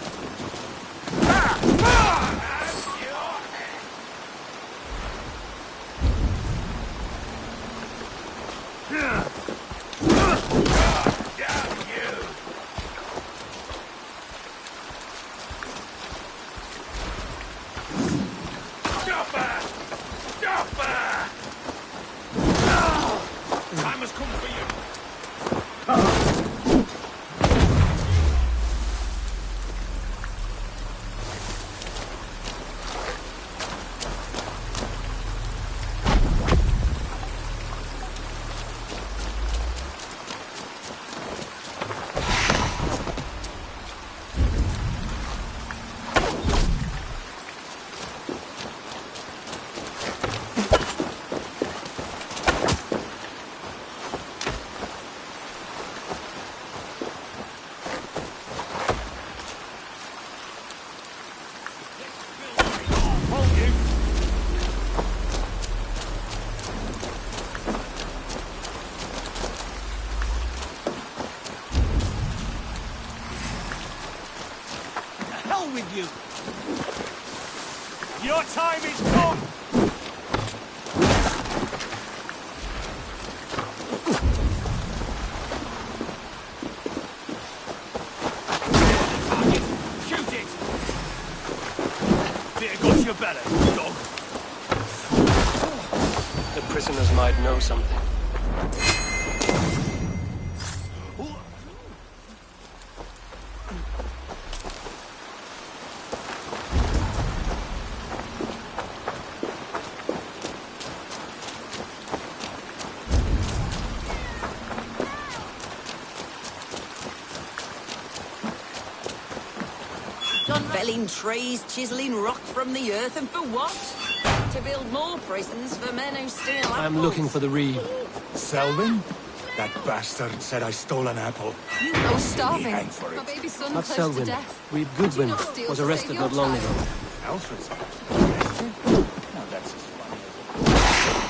hell with you! Your time is come! Shoot it! There got your better, dog. The prisoners might know something. Felling trees, chiseling rock from the earth, and for what? To build more prisons for men who steal apples. I'm looking for the reed. Selwyn? That bastard said I stole an apple. I was starving. Hang for it. My baby son Not close Selwyn. to death. Reed Goodwin Did you not steal was to arrested save your not long child? ago. Alfred's arrested? Now that's as funny as it.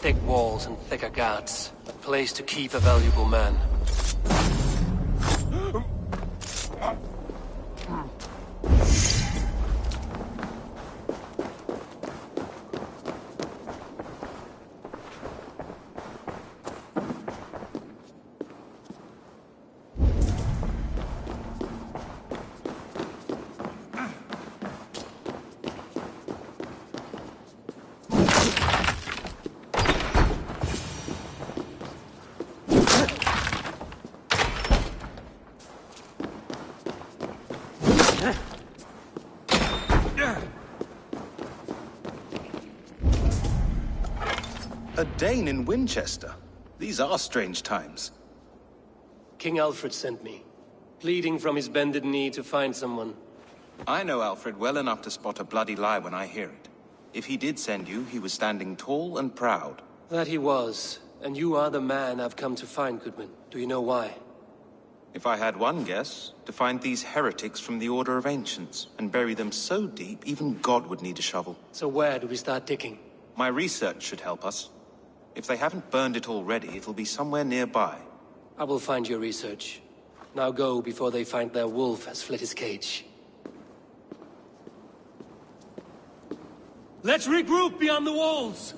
Thick walls and thicker guards. A place to keep a valuable man. A Dane in Winchester? These are strange times. King Alfred sent me, pleading from his bended knee to find someone. I know Alfred well enough to spot a bloody lie when I hear it. If he did send you, he was standing tall and proud. That he was, and you are the man I've come to find, Goodwin. Do you know why? If I had one guess, to find these heretics from the Order of Ancients, and bury them so deep, even God would need a shovel. So where do we start digging? My research should help us. If they haven't burned it already, it'll be somewhere nearby. I will find your research. Now go before they find their wolf has fled his cage. Let's regroup beyond the walls!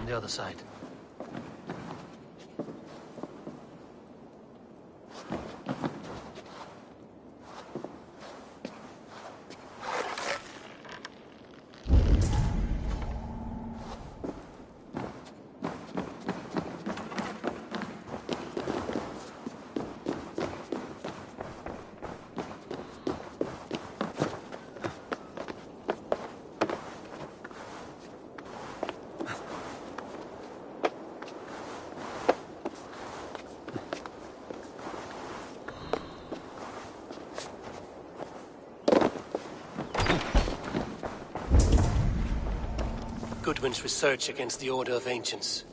the other side. Goodwin's research against the Order of Ancients.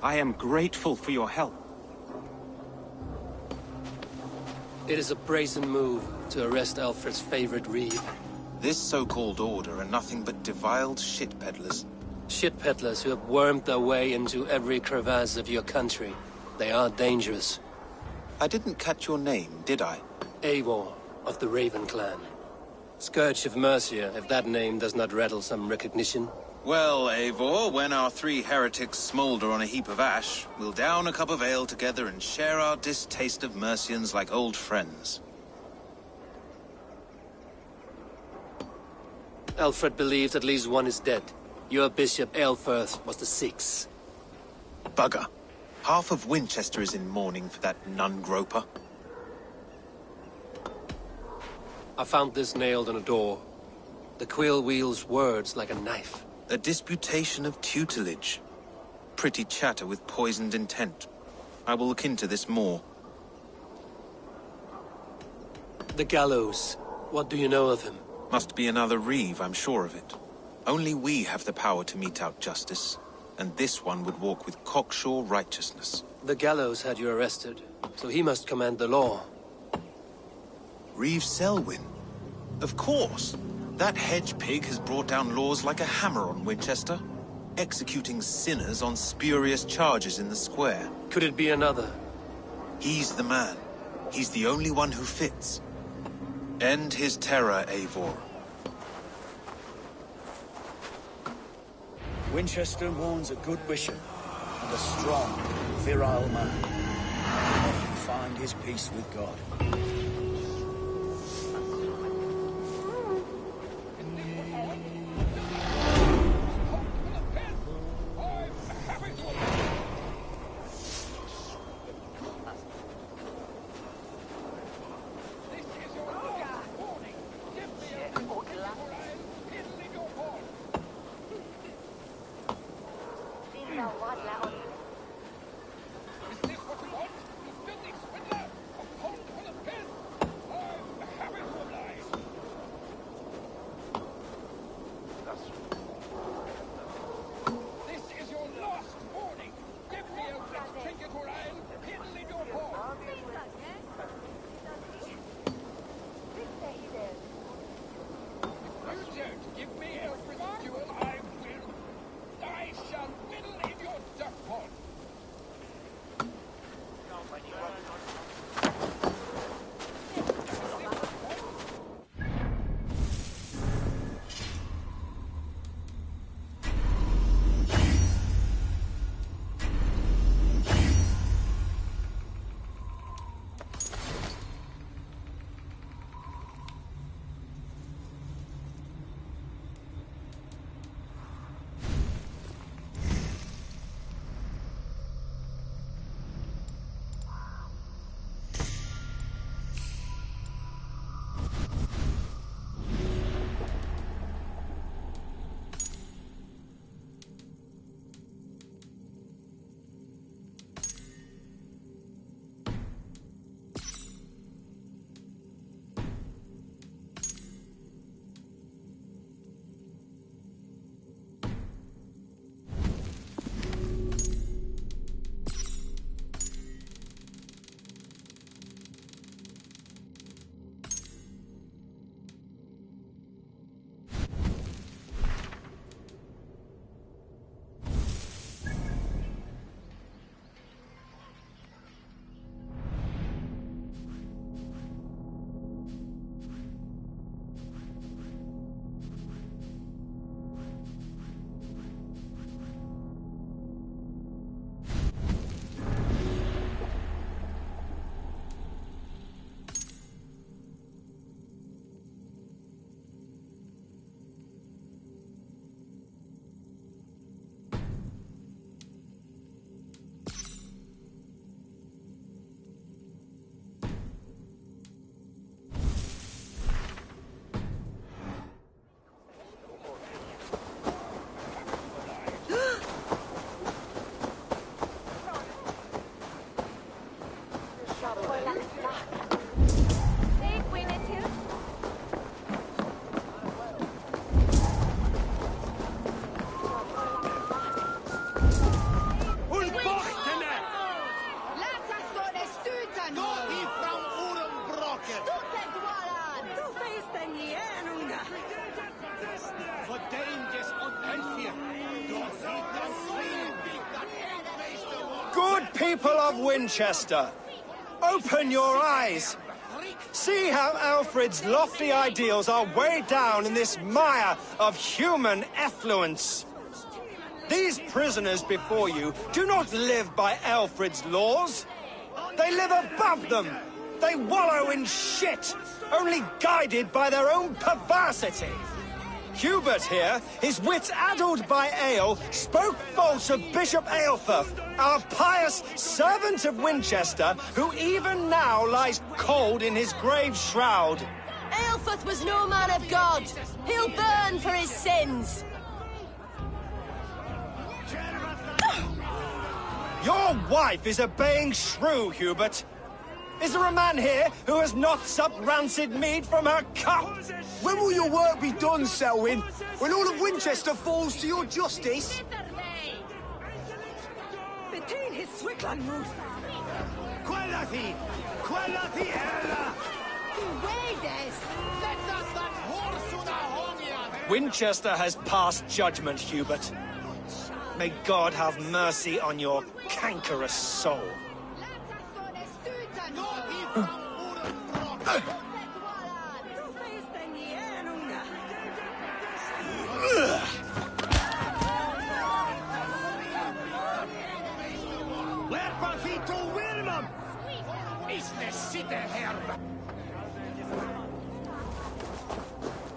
I am grateful for your help. It is a brazen move to arrest Alfred's favorite reeve. This so-called order are nothing but deviled shit peddlers. Shit peddlers who have wormed their way into every crevasse of your country. They are dangerous. I didn't catch your name, did I? Eivor, of the Raven clan. Scourge of Mercia, if that name does not rattle some recognition. Well, Eivor, when our three heretics smolder on a heap of ash, we'll down a cup of ale together and share our distaste of Mercians like old friends. Alfred believes at least one is dead. Your Bishop Aelfirth was the sixth. Bugger. Half of Winchester is in mourning for that nun-groper. I found this nailed on a door. The quill wields words like a knife. A disputation of tutelage. Pretty chatter with poisoned intent. I will look into this more. The gallows. What do you know of him? Must be another reeve, I'm sure of it. Only we have the power to mete out justice, and this one would walk with cocksure righteousness. The gallows had you arrested, so he must command the law. Reeve Selwyn? Of course! That hedge pig has brought down laws like a hammer on Winchester, executing sinners on spurious charges in the square. Could it be another? He's the man. He's the only one who fits. End his terror, Eivor. Winchester mourns a good bishop and a strong, virile man. Often find his peace with God. Give me Alfred's jewel, I will. I shall whittle in your duck pond. people of Winchester, open your eyes. See how Alfred's lofty ideals are weighed down in this mire of human effluence. These prisoners before you do not live by Alfred's laws. They live above them. They wallow in shit, only guided by their own perversity. Hubert here, his wits addled by ale, spoke false of Bishop Aelfirth, our pious servant of Winchester, who even now lies cold in his grave shroud. Aelfirth was no man of God. He'll burn for his sins. Your wife is obeying shrew, Hubert. Is there a man here who has not supped rancid mead from her cup? When will your work be done, Selwyn? When all of Winchester falls to your justice? Between his Swickland moose. Quellati! Quellati ella! Winchester has passed judgment, Hubert. May God have mercy on your cankerous soul.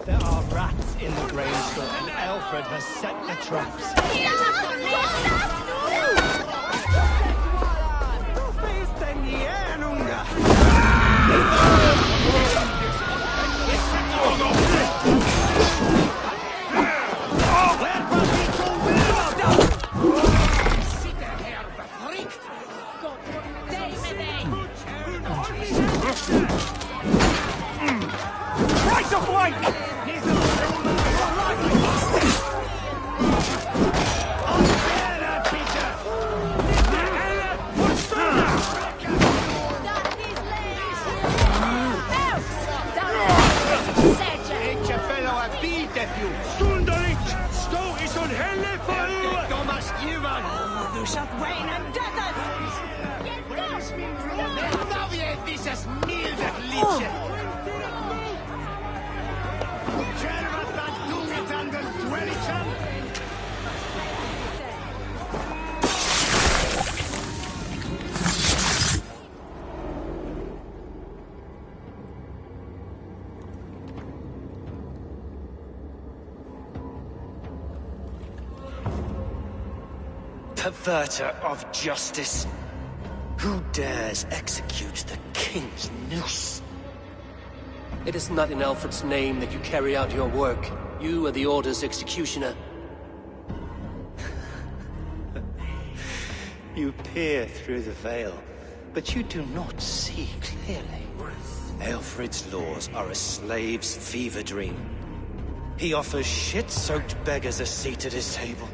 There are rats in the grain store, and Alfred has set the traps. Right of flank! Du shalt reign and death! Dieses milde Liedchen! Czerwat dunget an den dwelliczem! Perverter of justice. Who dares execute the king's noose? It is not in Alfred's name that you carry out your work. You are the Order's executioner. You peer through the veil, but you do not see clearly. Alfred's laws are a slave's fever dream. He offers shit-soaked beggars a seat at his table,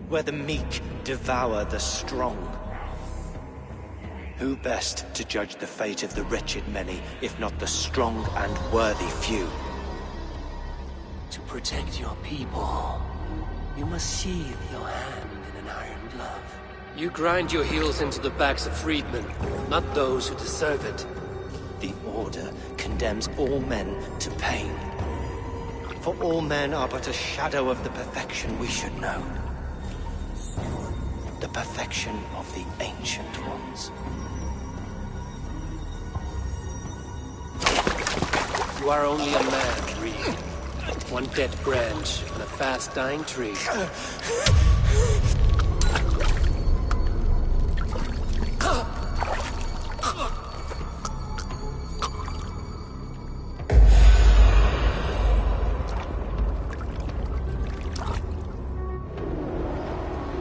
where the meek devour the strong. Who best to judge the fate of the wretched many, if not the strong and worthy few? To protect your people, you must sheathe your hand in an iron glove. You grind your heels into the backs of freedmen, not those who deserve it. The Order condemns all men to pain. For all men are but a shadow of the perfection we should know. The perfection of the Ancient Ones. You are only a man, Reed. One dead branch on a fast-dying tree.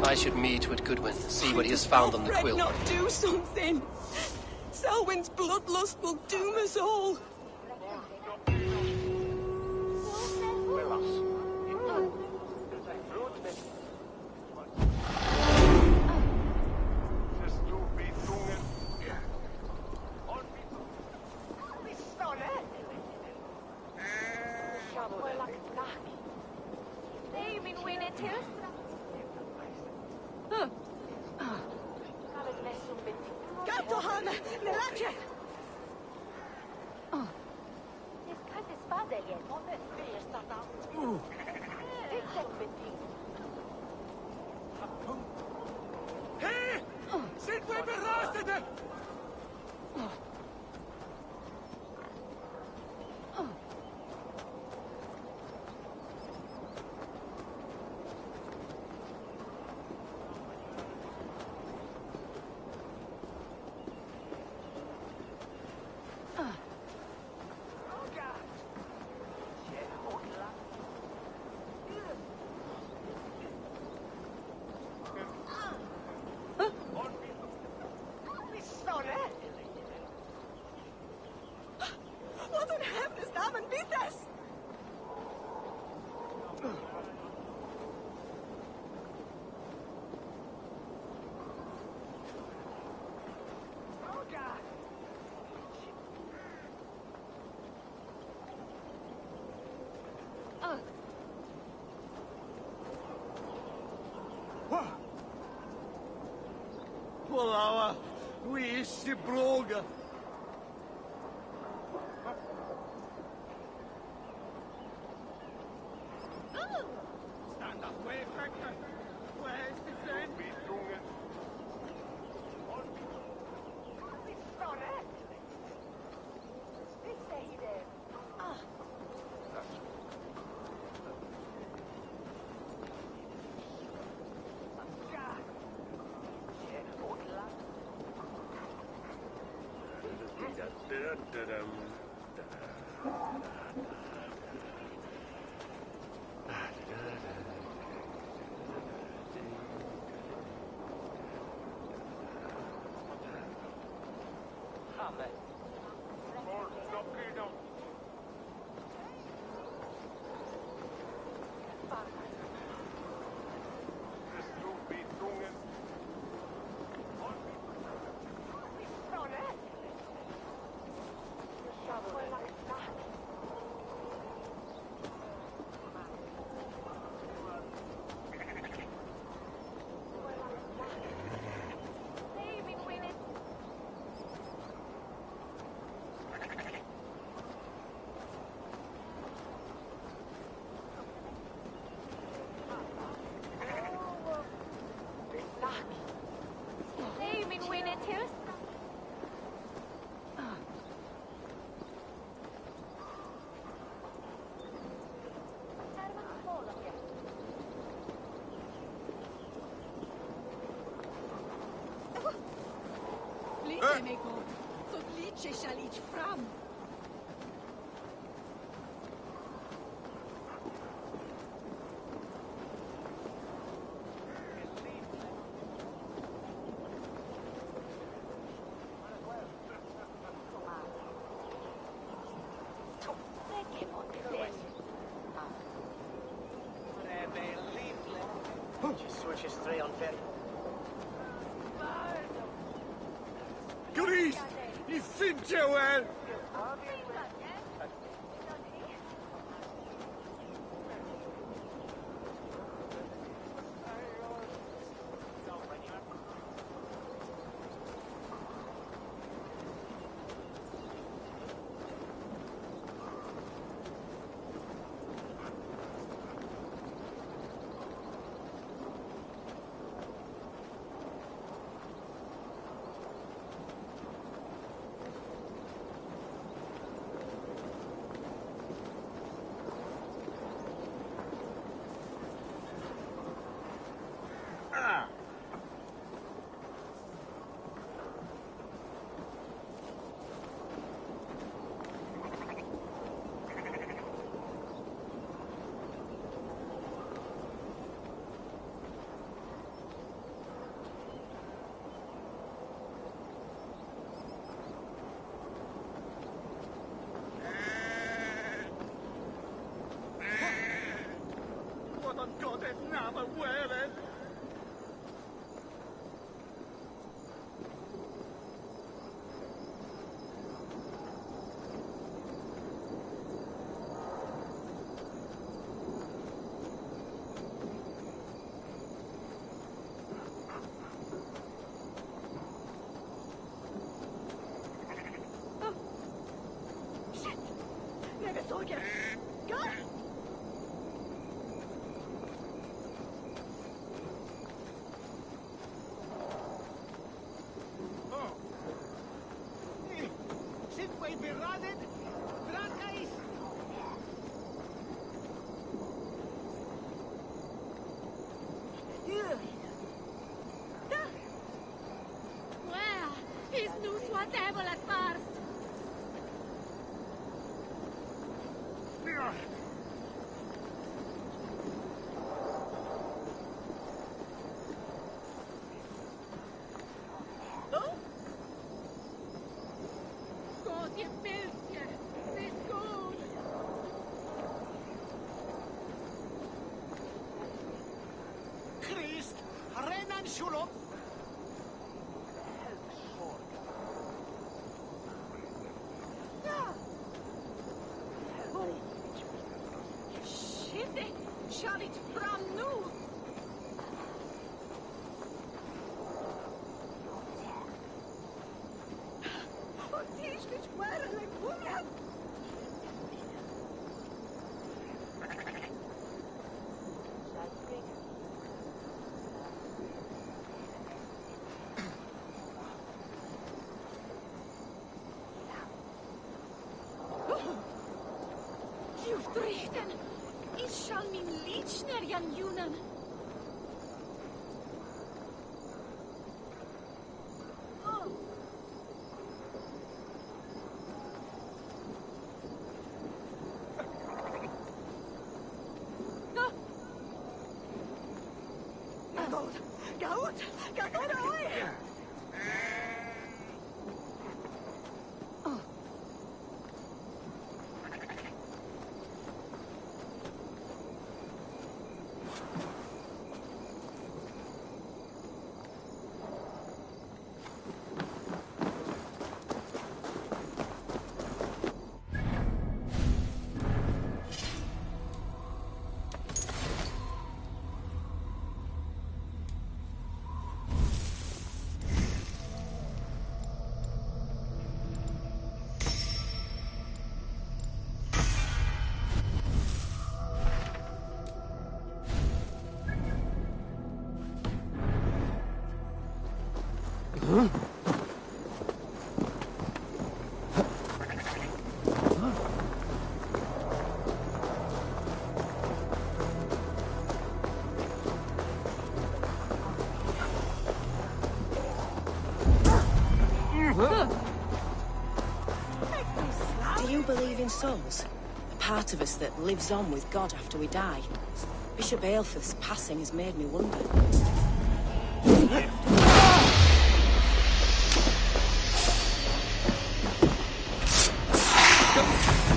I should meet with Goodwin, see what he has found on the quilt. Not do something. Selwyn's bloodlust will doom us all. Nell'ace! Hé! Sind wir berastete? Wat in hemelsnaam biedt das? Polava, we se broga. Stand up, way factor. Where's the friend? Amico, tot liedje zal iets fram. Switches 3 on ferry. Grease! You think you well? His news whatever at first. God, je beeldje. Het is goed. Christ, rennen schulop. Shit, shall it from nu? Otišlić varale kumjam. You've richten. Ich shall min lichner jan junen. Do you believe in souls? A part of us that lives on with God after we die? Bishop Aelfirth's passing has made me wonder.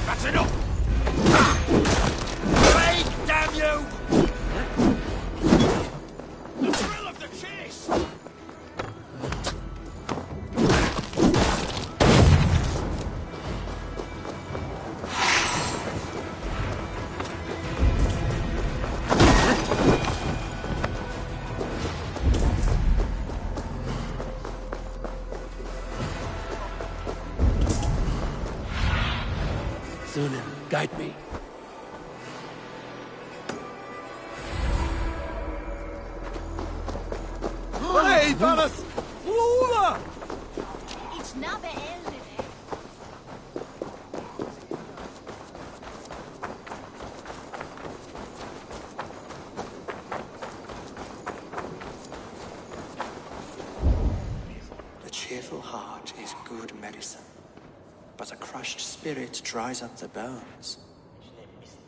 That's enough! Break, damn you! The thrill of the chase! Sunan, guide me. Hey, Valas! Flora! It's not the end. The cheerful heart is good medicine, but a crushed spirit dries up the bones.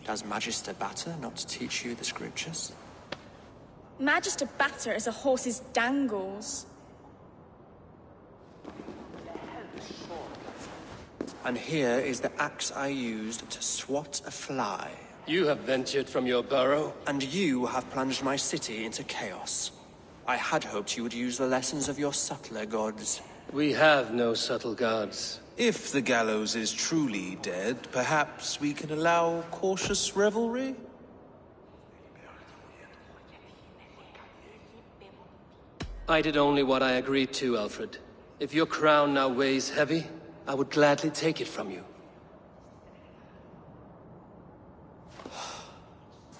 Does Magister Batter not teach you the scriptures? Magister Batter is a horse's dangles. And here is the axe I used to swat a fly. You have ventured from your burrow? And you have plunged my city into chaos. I had hoped you would use the lessons of your subtler gods. We have no subtle gods. If the gallows is truly dead, perhaps we can allow cautious revelry? I did only what I agreed to, Alfred. If your crown now weighs heavy, I would gladly take it from you.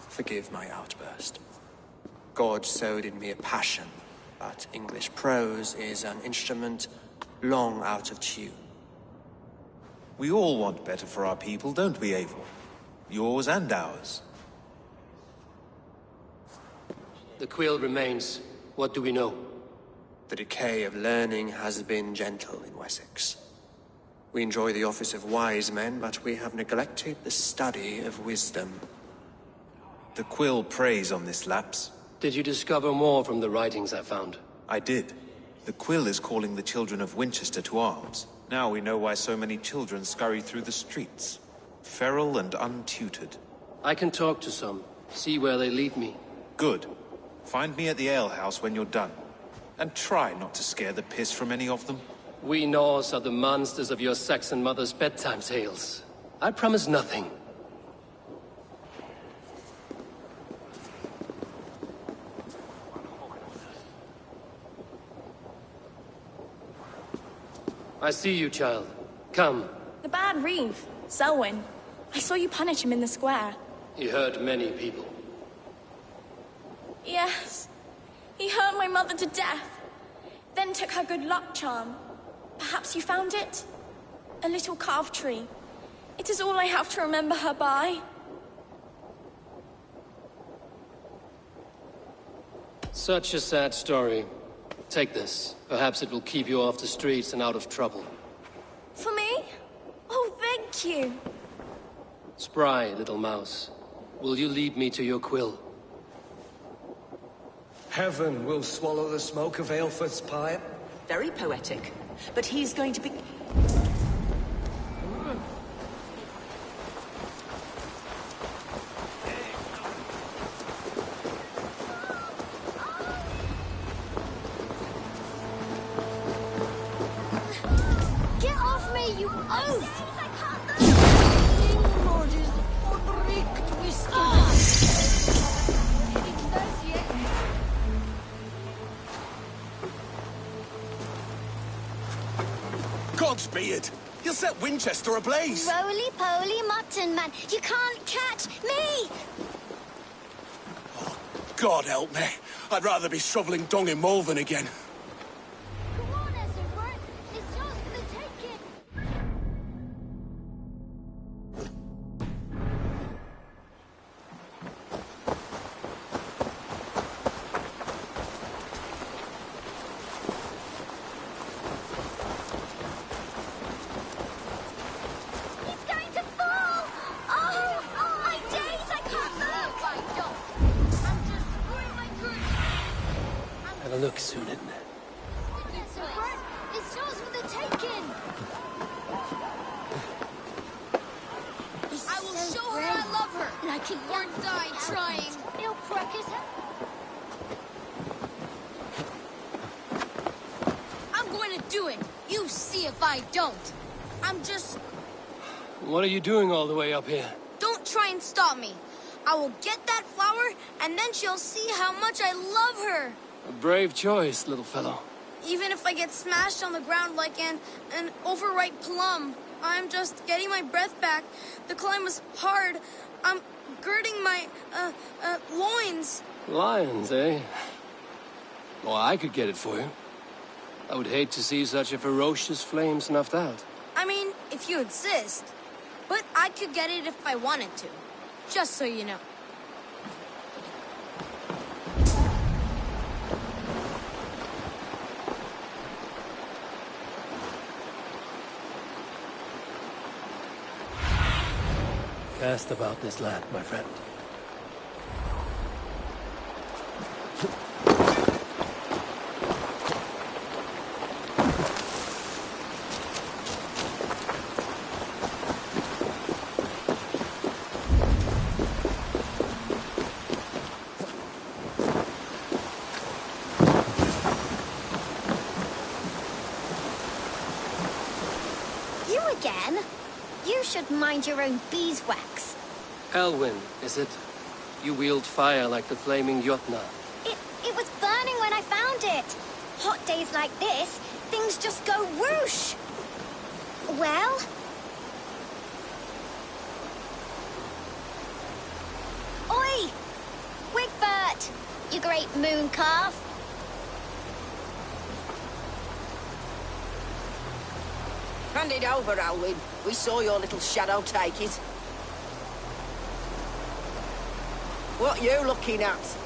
Forgive my outburst. God sowed in me a passion, but English prose is an instrument long out of tune. We all want better for our people, don't we, Eivor? Yours and ours. The quill remains. What do we know? The decay of learning has been gentle in Wessex. We enjoy the office of wise men, but we have neglected the study of wisdom. The quill preys on this lapse. Did you discover more from the writings I found? I did. The quill is calling the children of Winchester to arms. Now we know why so many children scurry through the streets. Feral and untutored. I can talk to some. See where they lead me. Good. Find me at the alehouse when you're done. And try not to scare the piss from any of them. We Norse are the monsters of your Saxon mother's bedtime tales. I promise nothing. I see you, child. Come. The bad Reeve, Selwyn. I saw you punish him in the square. He hurt many people. Yes. He hurt my mother to death. Then took her good luck charm. Perhaps you found it? A little carved tree. It is all I have to remember her by. Such a sad story. Take this. Perhaps it will keep you off the streets and out of trouble. For me? Oh, thank you. Spry, little mouse. Will you lead me to your quill? Heaven will swallow the smoke of Aelfred's pipe. Very poetic. But he's going to be... Get off me, you oaf! Godspeed! You'll set Winchester ablaze! Roly-poly mutton man, you can't catch me! God help me. I'd rather be shoveling dung in Malvern again. Come on, Esselbert. It's yours for the taking. He's going to fall! Oh, my days, I can't look! I'm just screwing my grip. Have a look, Sunan. Esselbert, it's yours for the taking. I will show her I love her. Like a Or die trying. He'll crack his head. I'm going to do it. You see if I don't. I'm just... What are you doing all the way up here? Don't try and stop me. I will get that flower, and then she'll see how much I love her. A brave choice, little fellow. Even if I get smashed on the ground like an overripe plum, I'm just getting my breath back. The climb was hard. I'm girding my, loins. Lions, eh? Well, I could get it for you. I would hate to see such a ferocious flame snuffed out. I mean, if you insist. But I could get it if I wanted to. Just so you know. Cast about this land, my friend. You again? You should mind your own beeswax. Elwyn, is it? You wield fire like the flaming Jotnar. It was burning when I found it. Hot days like this, things just go whoosh. Well? Oi! Wigbert! You great moon calf. Hand it over, Alwyn. We saw your little shadow take it. What you looking at?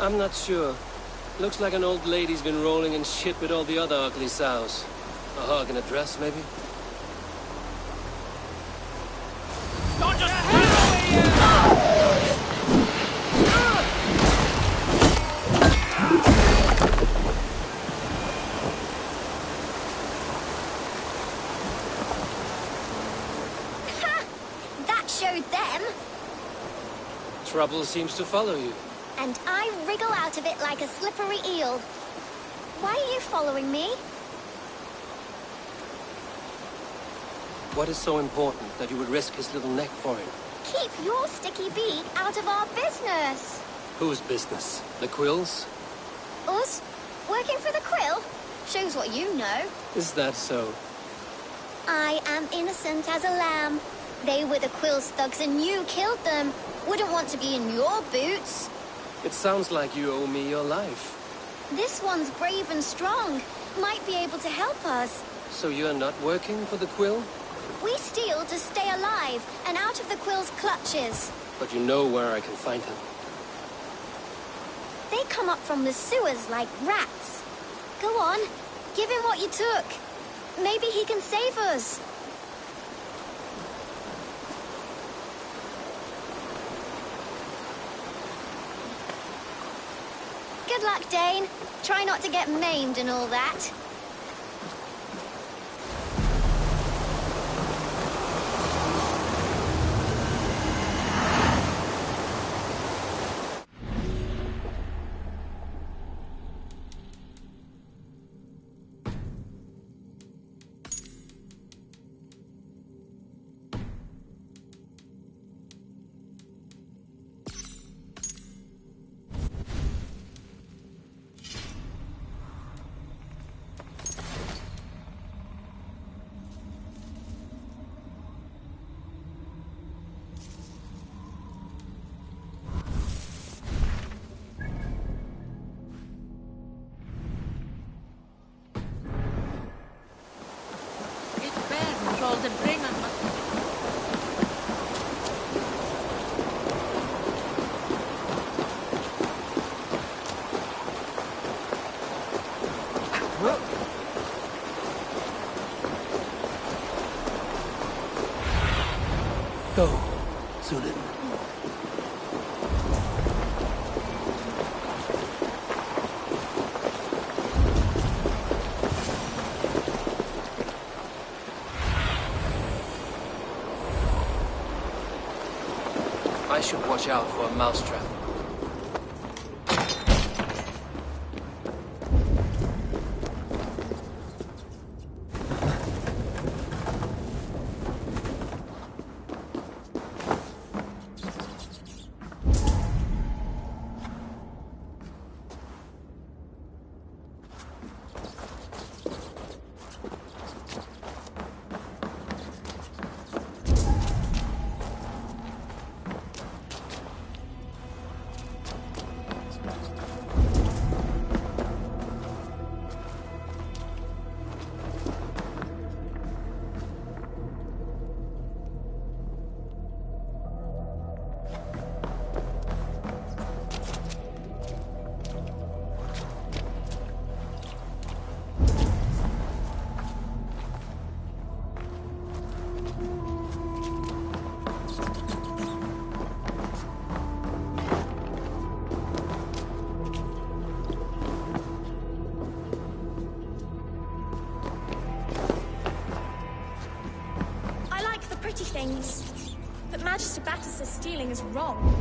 I'm not sure. Looks like an old lady's been rolling in shit with all the other ugly sows. A hug and a dress, maybe? Don't just That showed them. Trouble seems to follow you. And I wriggle out of it like a slippery eel. Why are you following me? What is so important that you would risk his little neck for him? Keep your sticky beak out of our business. Whose business? The Quills? Us? Working for the Quill? Shows what you know. Is that so? I am innocent as a lamb. They were the Quill's thugs and you killed them. Wouldn't want to be in your boots. It sounds like you owe me your life. This one's brave and strong. Might be able to help us. So you're not working for the Quill? We steal to stay alive and out of the Quill's clutches. But you know where I can find him. They come up from the sewers like rats. Go on, give him what you took. Maybe he can save us. Good luck, Dane. Try not to get maimed and all that. The Bremen. Go, Sunan. I should watch out for a mousetrap. Things. But Magister Battus' stealing is wrong.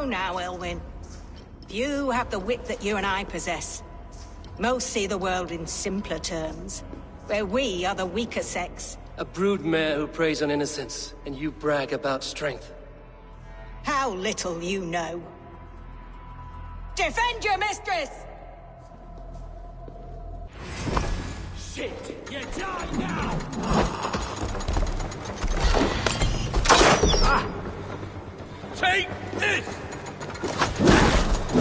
Go now, Elwyn. You have the wit that you and I possess. Most see the world in simpler terms, where we are the weaker sex. A broodmare who preys on innocence, and you brag about strength. How little you know. Defend your mistress! Shit! You die now! Take this!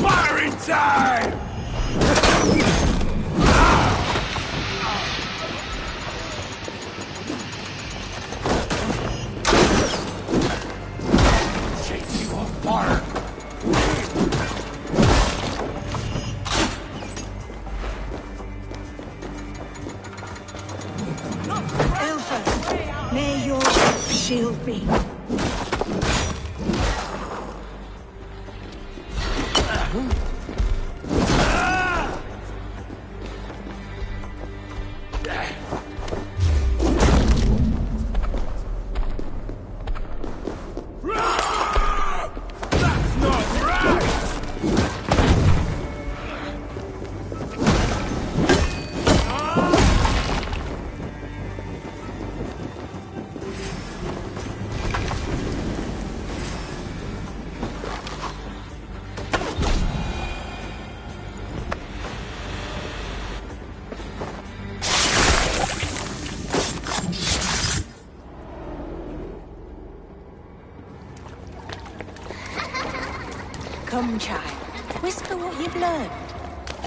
Firing time! Shake you on fire! Elfa, may your shield me. Come, child. Whisper what you've learned,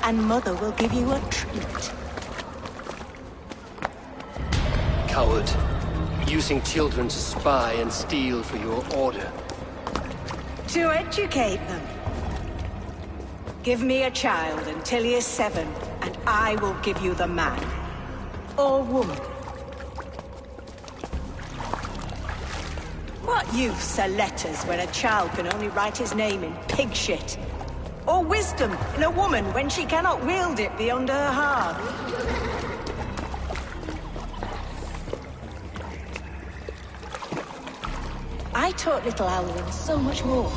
and Mother will give you a treat. Coward. Using children to spy and steal for your order. To educate them. Give me a child until he is 7, and I will give you the man. Or woman. What use are letters when a child can only write his name in pig shit? Or wisdom in a woman when she cannot wield it beyond her heart? I taught little Alwyn so much more.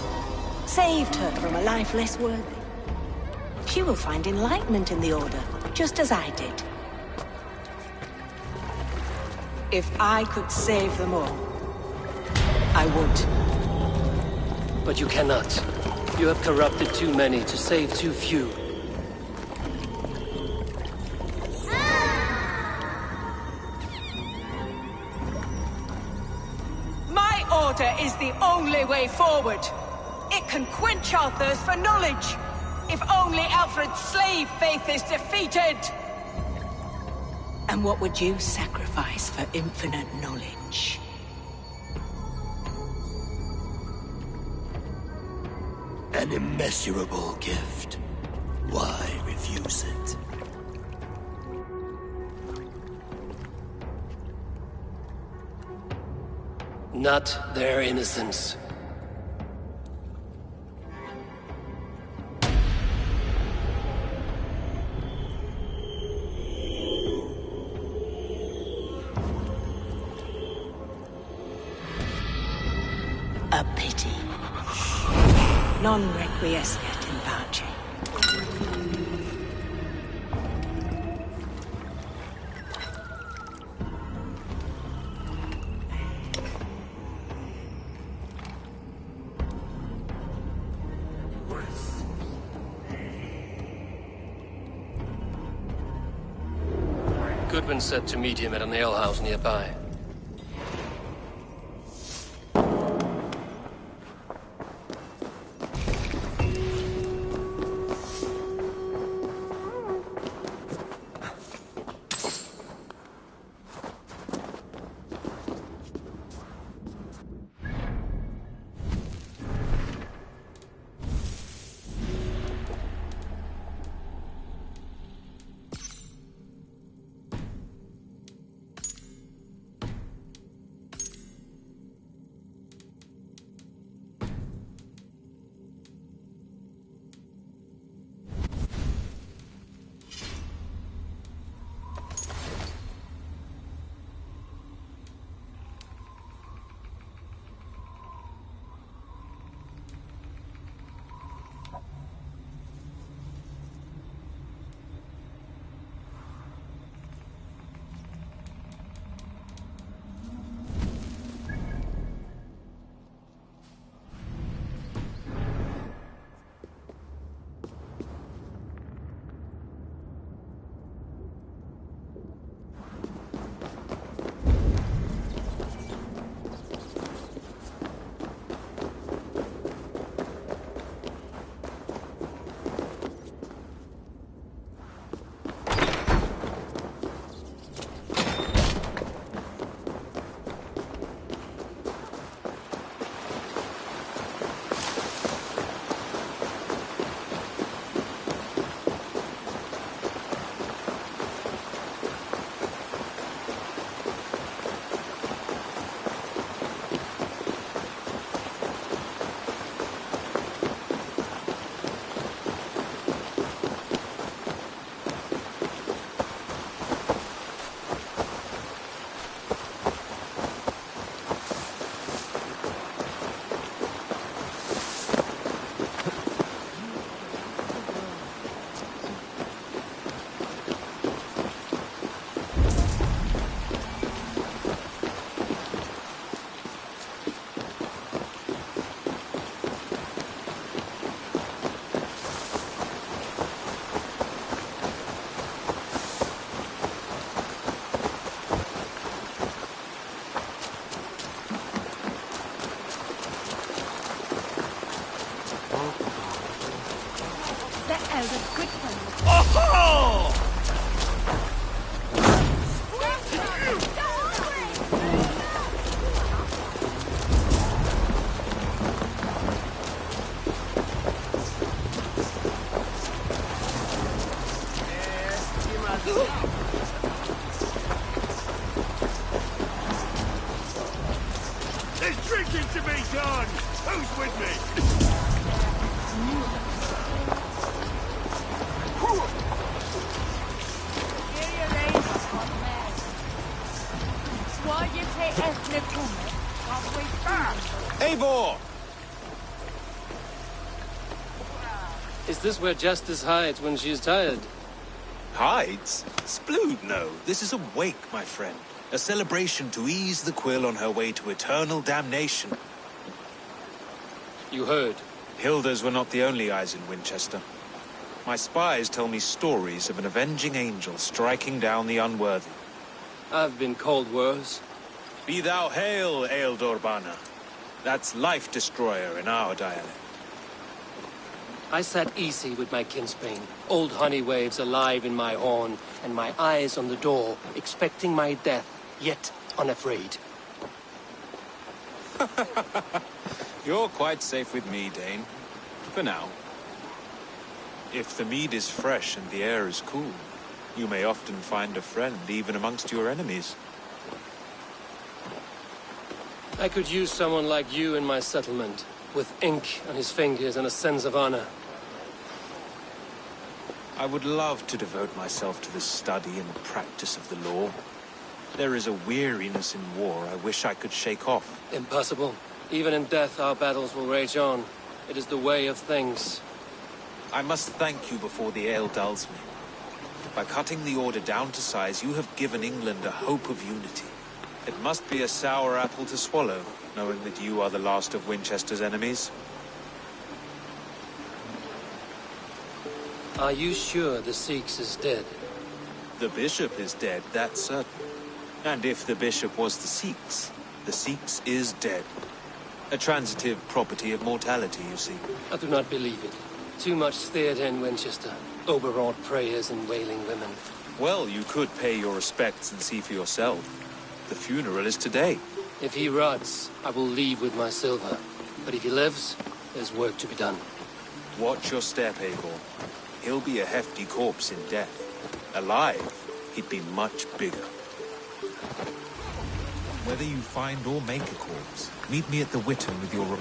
Saved her from a life less worthy. She will find enlightenment in the Order, just as I did. If I could save them all, I would. But you cannot. You have corrupted too many to save too few. My order is the only way forward. It can quench our thirst for knowledge. If only Alfred's slave faith is defeated. And what would you sacrifice for infinite knowledge? An immeasurable gift. Why refuse it? Not their innocence. A pity. Non requiescat in pace. Goodman said to meet him at an alehouse nearby. child of Griffin. Oh! There's drinking to be done! Who's with me? Why you take ethnic woman? Eivor! Is this where Justice hides when she's tired? Hides? Splood, no. This is a wake, my friend. A celebration to ease the quill on her way to eternal damnation. You heard. Hilda's were not the only eyes in Winchester. My spies tell me stories of an avenging angel striking down the unworthy. I've been called worse. Be thou hail, Ealdor Bana. That's Life Destroyer in our dialect. I sat easy with my kinsbane, old honey waves alive in my horn, and my eyes on the door, expecting my death, yet unafraid. You're quite safe with me, Dane. For now. If the mead is fresh and the air is cool, you may often find a friend even amongst your enemies. I could use someone like you in my settlement, with ink on his fingers and a sense of honor. I would love to devote myself to the study and practice of the law. There is a weariness in war I wish I could shake off. Impossible. Even in death, our battles will rage on. It is the way of things. I must thank you before the ale dulls me. By cutting the order down to size, you have given England a hope of unity. It must be a sour apple to swallow, knowing that you are the last of Winchester's enemies. Are you sure the Sikhs is dead? The bishop is dead, that's certain. And if the bishop was the Sikhs is dead. A transitive property of mortality, you see. I do not believe it. Too much theatre in Winchester. Overwrought prayers and wailing women. Well, you could pay your respects and see for yourself. The funeral is today. If he rots, I will leave with my silver. But if he lives, there's work to be done. Watch your step, Eivor. He'll be a hefty corpse in death. Alive, he'd be much bigger. Whether you find or make a corpse, meet me at the Witten with your...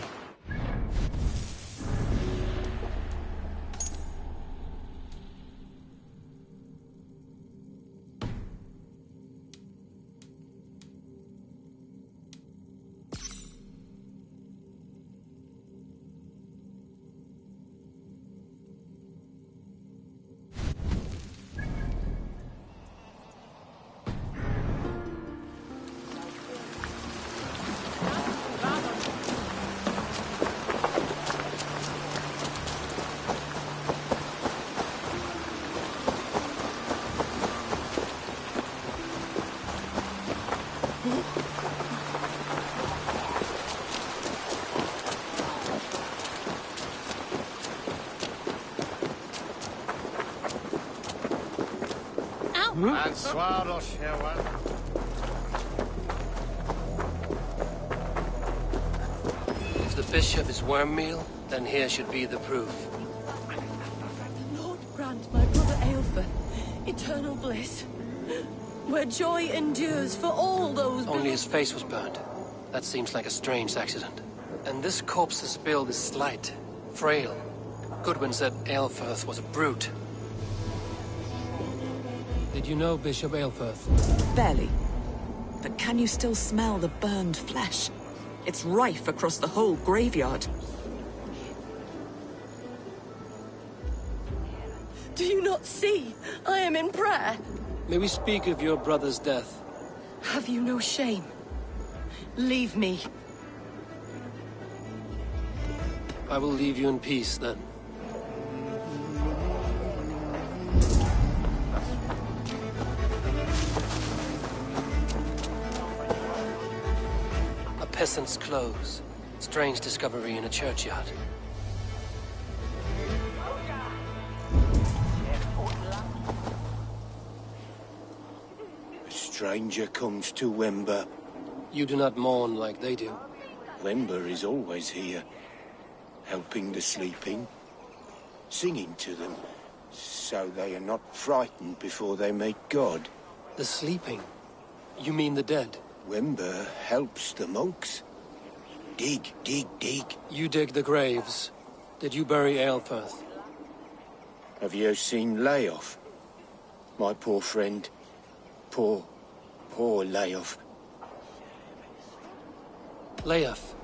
If the bishop is worm meal, then here should be the proof. Lord grant my brother Aelfir eternal bliss, where joy endures for all those... Only his face was burned. That seems like a strange accident. And this corpse's build is slight, frail. Goodwin said Aelfirth was a brute. Did you know Bishop Aelfirth? Barely. But can you still smell the burned flesh? It's rife across the whole graveyard. Do you not see? I am in prayer. May we speak of your brother's death? Have you no shame? Leave me. I will leave you in peace, then. A peasant's clothes. Strange discovery in a churchyard. stranger comes to Wember. You do not mourn like they do. Wember is always here, helping the sleeping, singing to them, so they are not frightened before they meet God. The sleeping? You mean the dead? Wember helps the monks. Dig, dig, dig. You dig the graves. Did you bury Aelfirth? Have you seen Layoff? My poor friend. Poor Layoff. Layoff?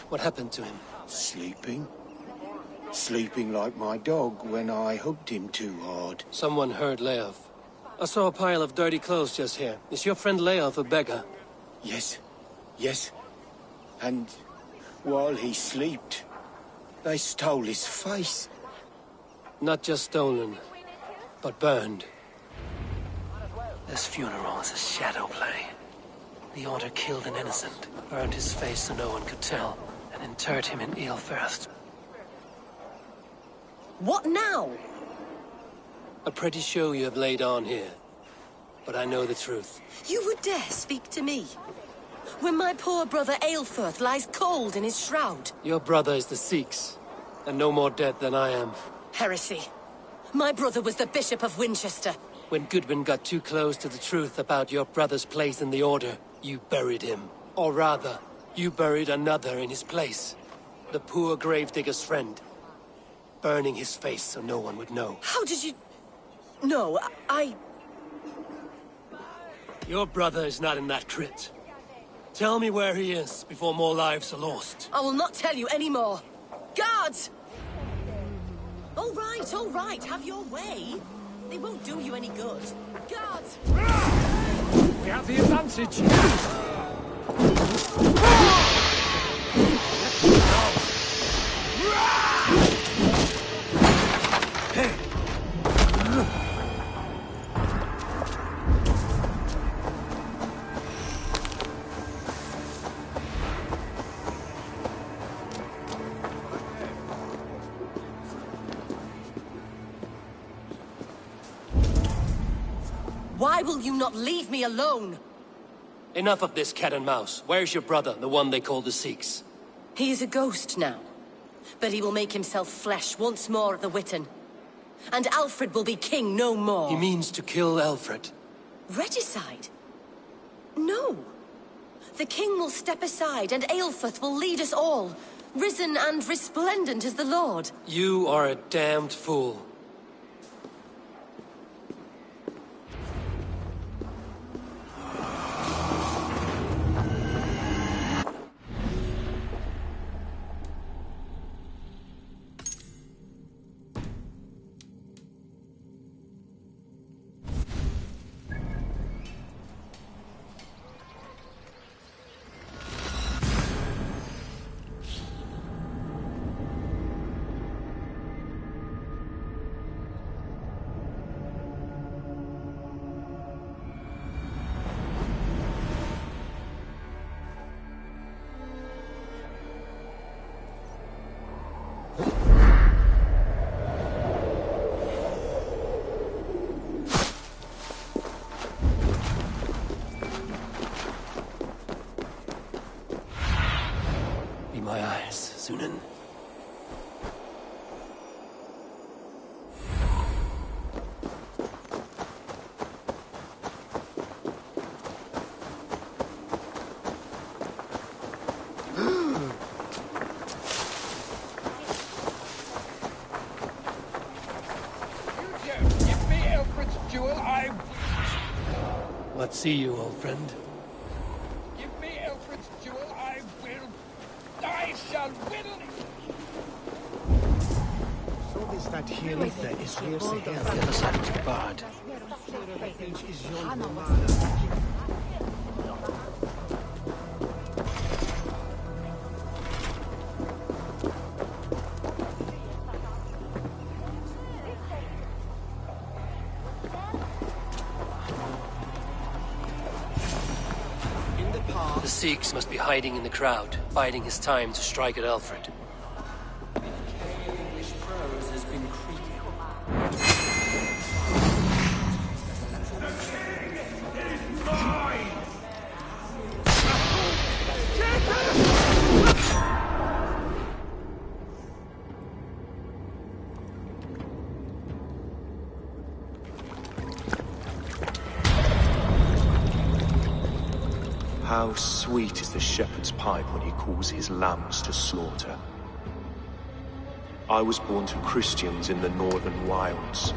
What happened to him? Sleeping. Sleeping like my dog when I hugged him too hard. Someone heard Layoff. I saw a pile of dirty clothes just here. Is your friend Layoff a beggar? Yes. Yes. And while he slept, they stole his face. Not just stolen, but burned. This funeral is a shadow play. The Order killed an innocent, burned his face so no one could tell, and interred him in Aelfirth. What now? A pretty show you have laid on here. But I know the truth. You would dare speak to me? When my poor brother Aelfirth lies cold in his shroud. Your brother is the Sikhs, and no more dead than I am. Heresy. My brother was the Bishop of Winchester. When Goodwin got too close to the truth about your brother's place in the Order, you buried him. Or rather, you buried another in his place. The poor gravedigger's friend. Burning his face so no one would know. How did you... No, I... Your brother is not in that crypt. Tell me where he is before more lives are lost. I will not tell you anymore. Guards! All right, have your way. They won't do you any good. Guards! We have the advantage. Why will you not leave me alone? Enough of this cat and mouse. Where's your brother, the one they call the Sikhs? He is a ghost now. But he will make himself flesh once more at the Witten. And Alfred will be king no more. He means to kill Alfred. Regicide? No. The king will step aside and Aelfirth will lead us all. Risen and resplendent as the Lord. You are a damned fool. My eyes, Sunan. Give me Alfred's jewel, I... What see you, old friend? Give me Alfred's jewel, I will... I shall will... So is that here is real The other side must be barred. The Sikhs must be hiding in the crowd, biding his time to strike at Alfred. Mine! How sweet is the shepherd's pipe when he calls his lambs to slaughter. I was born to Christians in the northern wilds.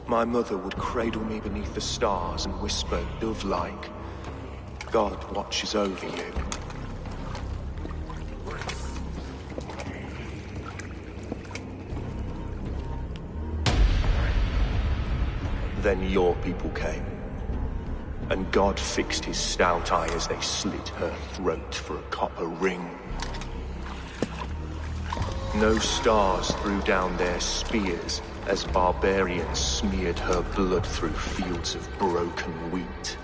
My mother would cradle me beneath the stars and whisper, dove-like, God watches over you. Then your people came, and God fixed his stout eye as they slit her throat for a copper ring. No stars threw down their spears as barbarians smeared her blood through fields of broken wheat.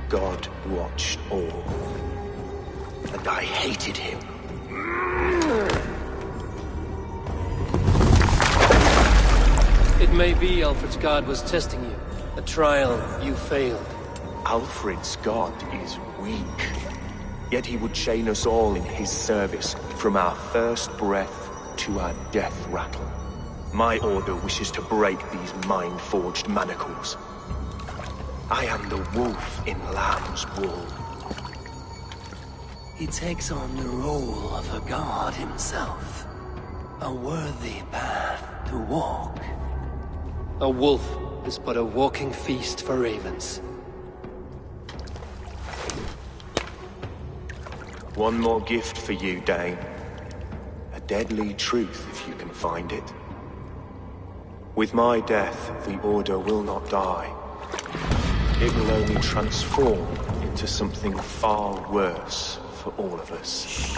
God watched all, and I hated him. It may be Alfred's god was testing you. A trial you failed. Alfred's god is weak. Yet he would chain us all in his service, from our first breath to our death rattle. My order wishes to break these mind-forged manacles. I am the wolf in lamb's wool. He takes on the role of a god himself. A worthy path to walk. A wolf is but a walking feast for ravens. One more gift for you, Dane. A deadly truth, if you can find it. With my death, the Order will not die. It will only transform into something far worse for all of us.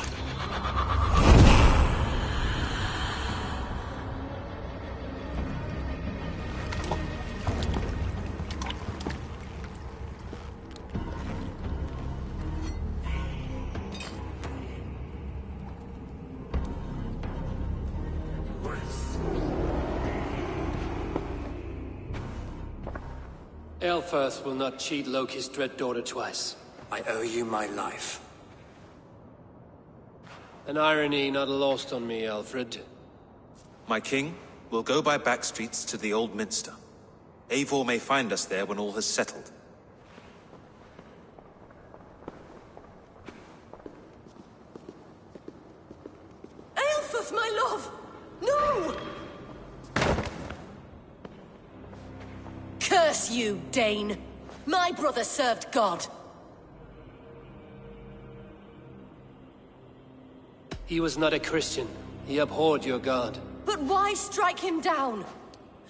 Aelfirth will not cheat Loki's dread daughter twice. I owe you my life. An irony not lost on me, Alfred. My king, we'll go by back streets to the Old Minster. Eivor may find us there when all has settled. Aelfirth, my love! No! Curse you, Dane! My brother served God. He was not a Christian. He abhorred your god. But why strike him down?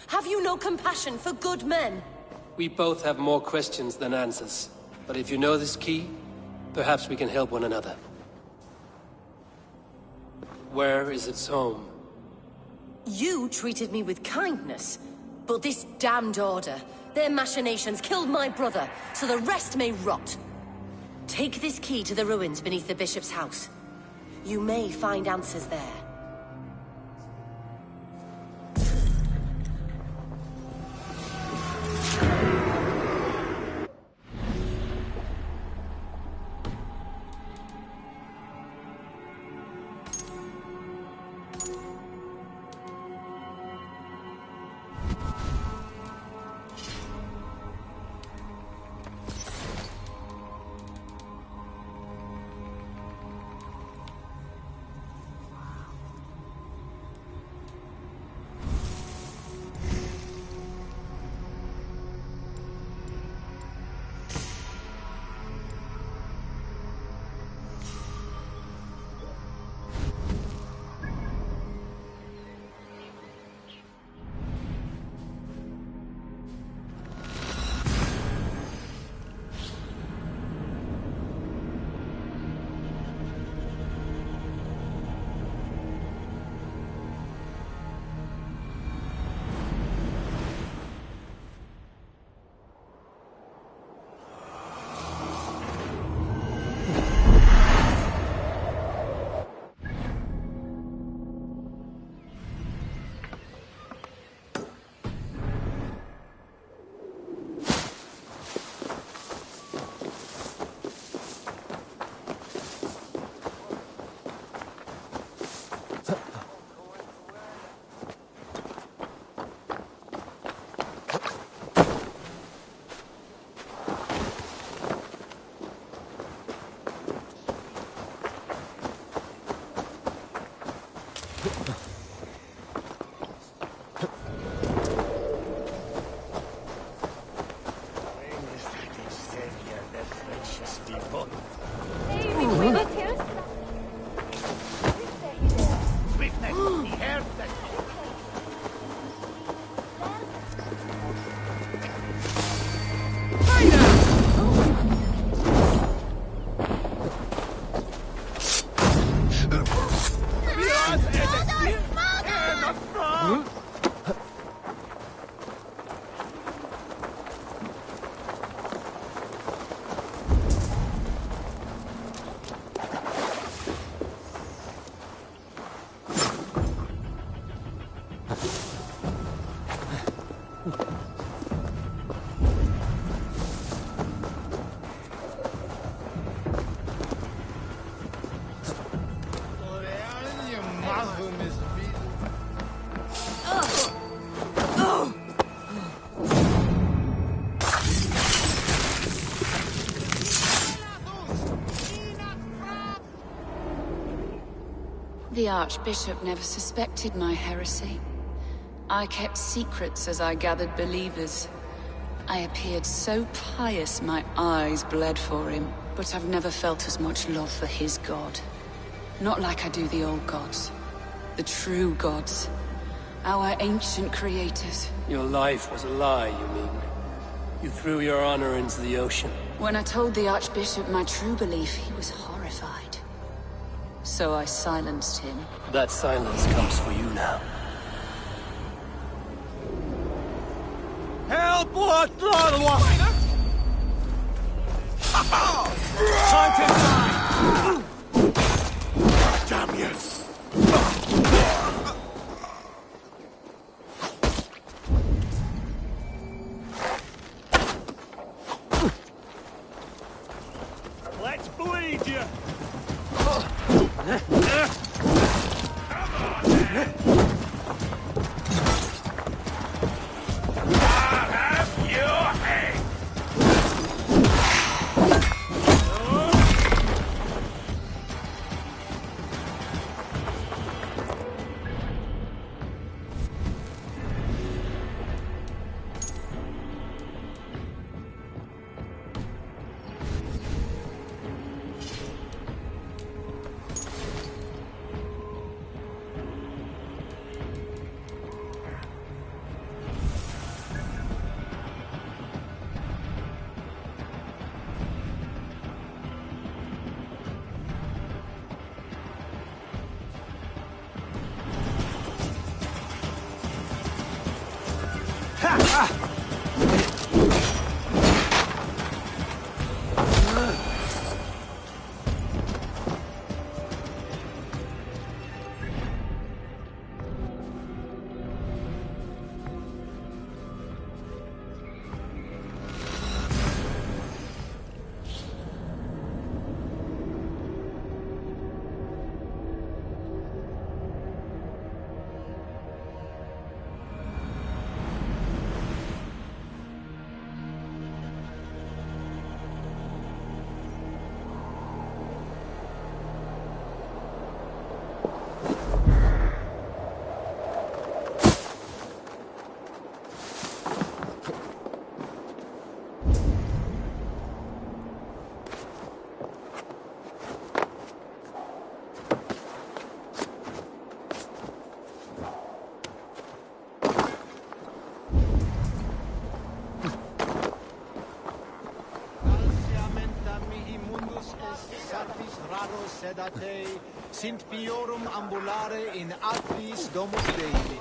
Have you no compassion for good men? We both have more questions than answers. But if you know this key, perhaps we can help one another. Where is its home? You treated me with kindness, but this damned Order, their machinations killed my brother, so the rest may rot. Take this key to the ruins beneath the Bishop's house. You may find answers there. The Archbishop never suspected my heresy. I kept secrets as I gathered believers. I appeared so pious my eyes bled for him. But I've never felt as much love for his god. Not like I do the old gods. The true gods. Our ancient creators. Your life was a lie, you mean? You threw your honor into the ocean. When I told the Archbishop my true belief, he was horrified. So I silenced him. That silence comes for you now. Help! What? Time to die! Damn you! Let's bleed you! Sedate, sint piorum ambulare in atris domus Dei.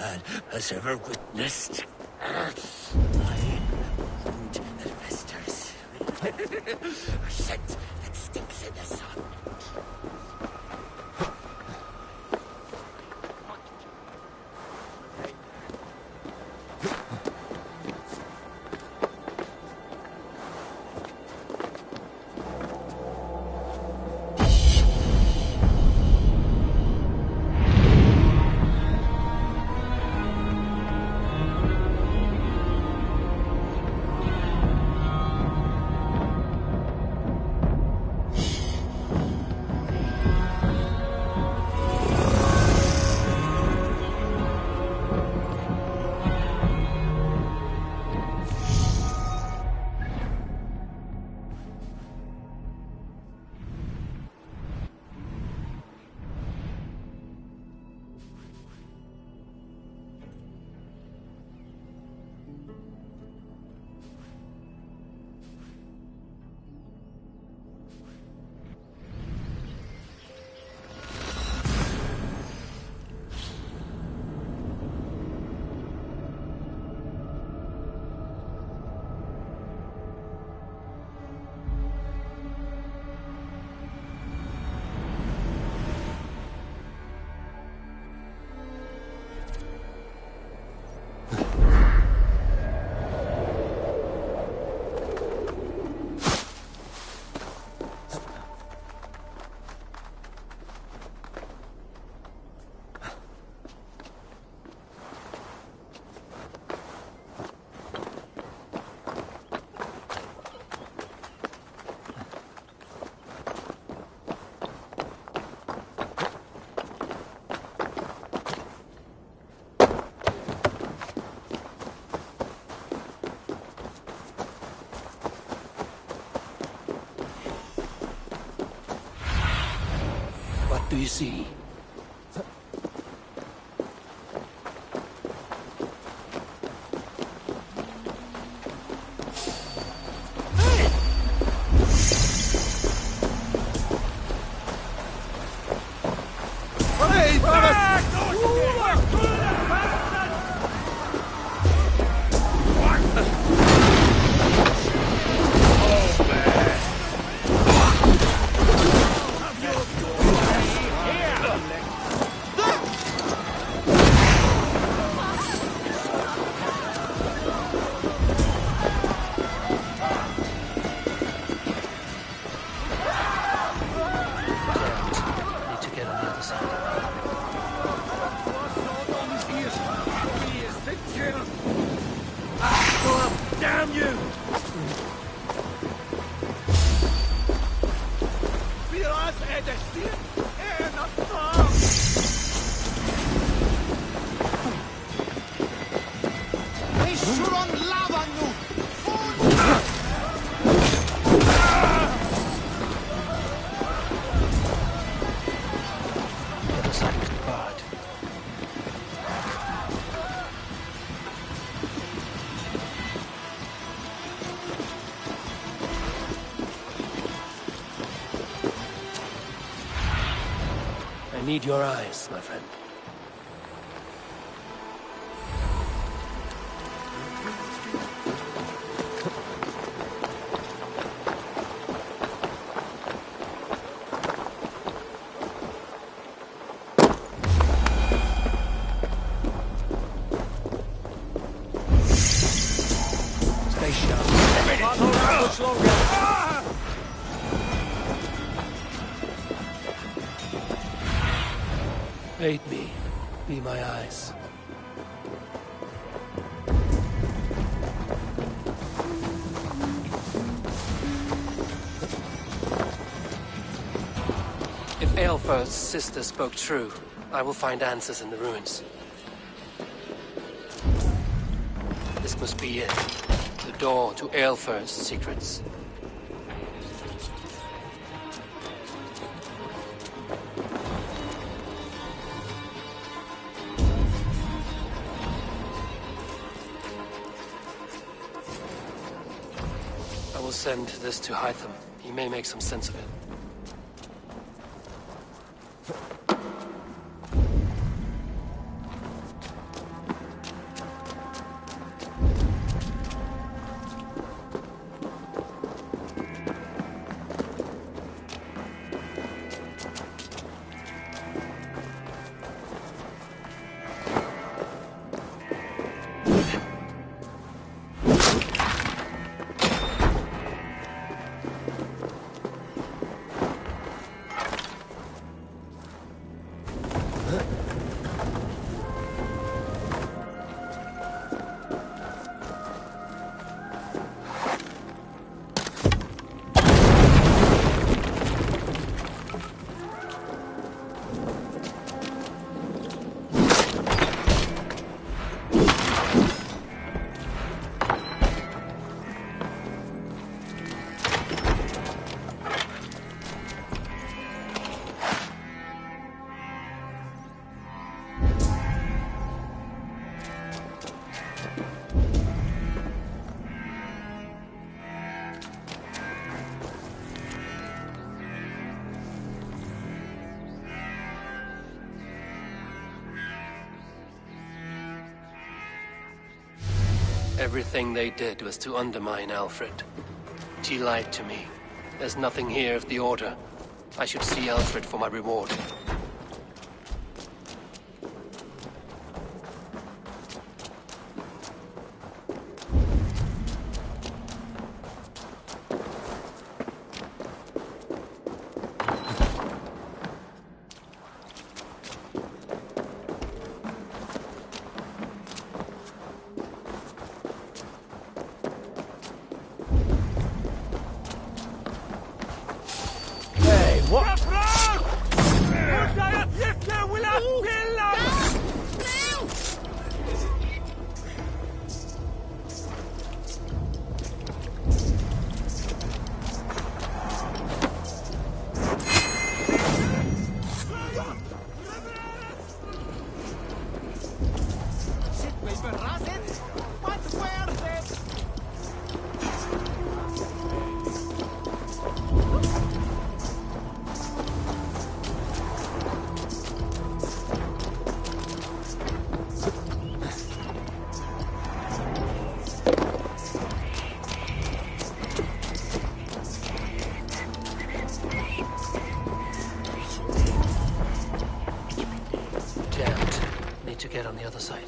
man has ever witnessed. I am wood that festers. A scent that stinks in the sun. What do you see? Damn you! Biraz edesin, en atlam! Nessuno lavano! I need your eyes, my friend. Stay sharp. Can't hold out much longer. Aid me. Be my eyes. If Aelfir's sister spoke true, I will find answers in the ruins. This must be it. The door to Aelfir's secrets. I will send this to Hytham. He may make some sense of it. Everything they did was to undermine Alfred. She lied to me. There's nothing here of the Order. I should see Alfred for my reward. To get on the other side.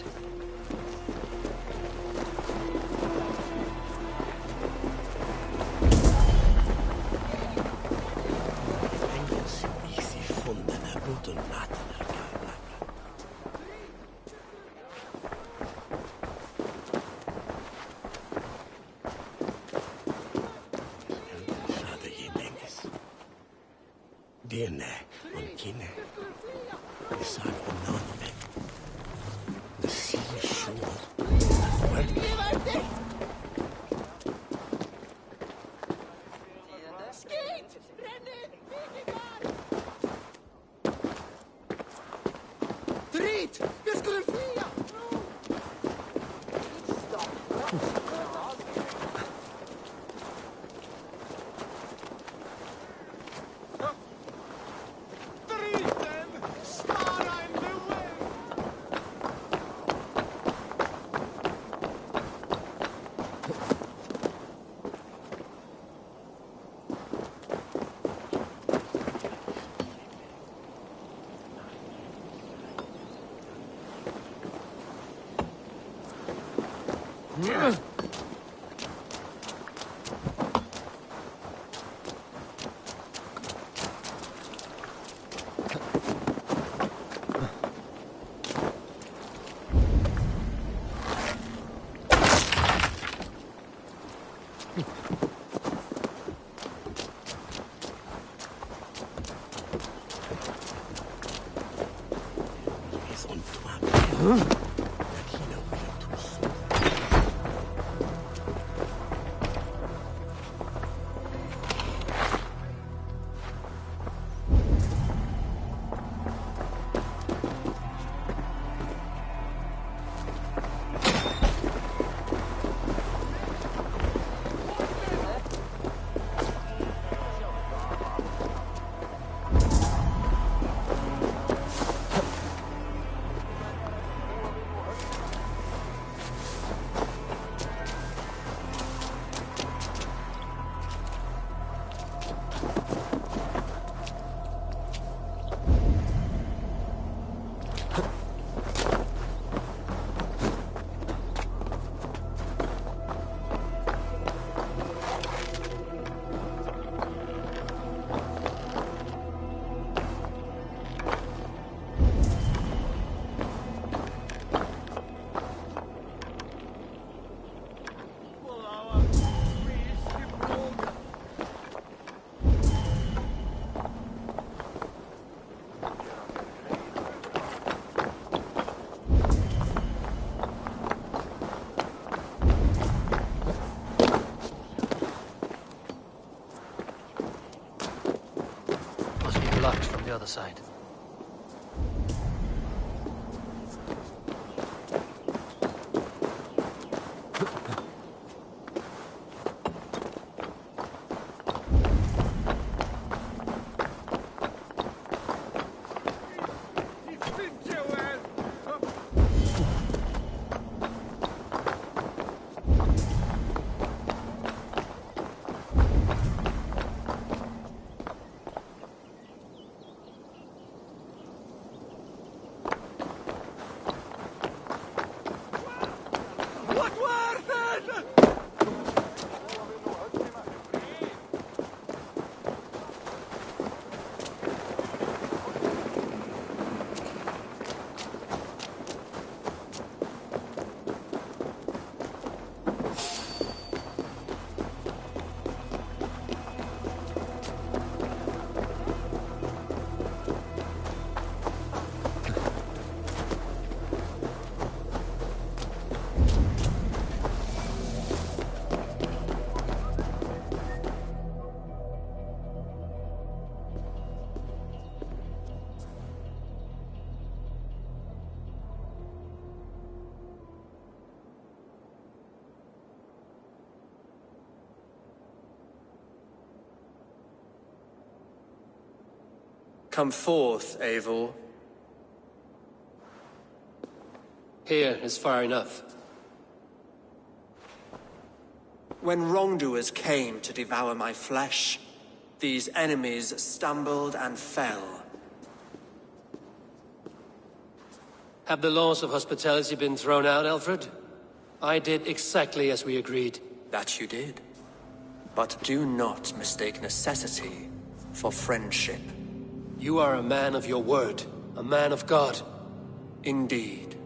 Blocked from the other side. Come forth, Eivor. Here is far enough. When wrongdoers came to devour my flesh, these enemies stumbled and fell. Have the laws of hospitality been thrown out, Alfred? I did exactly as we agreed. That you did. But do not mistake necessity for friendship. You are a man of your word, a man of God. Indeed.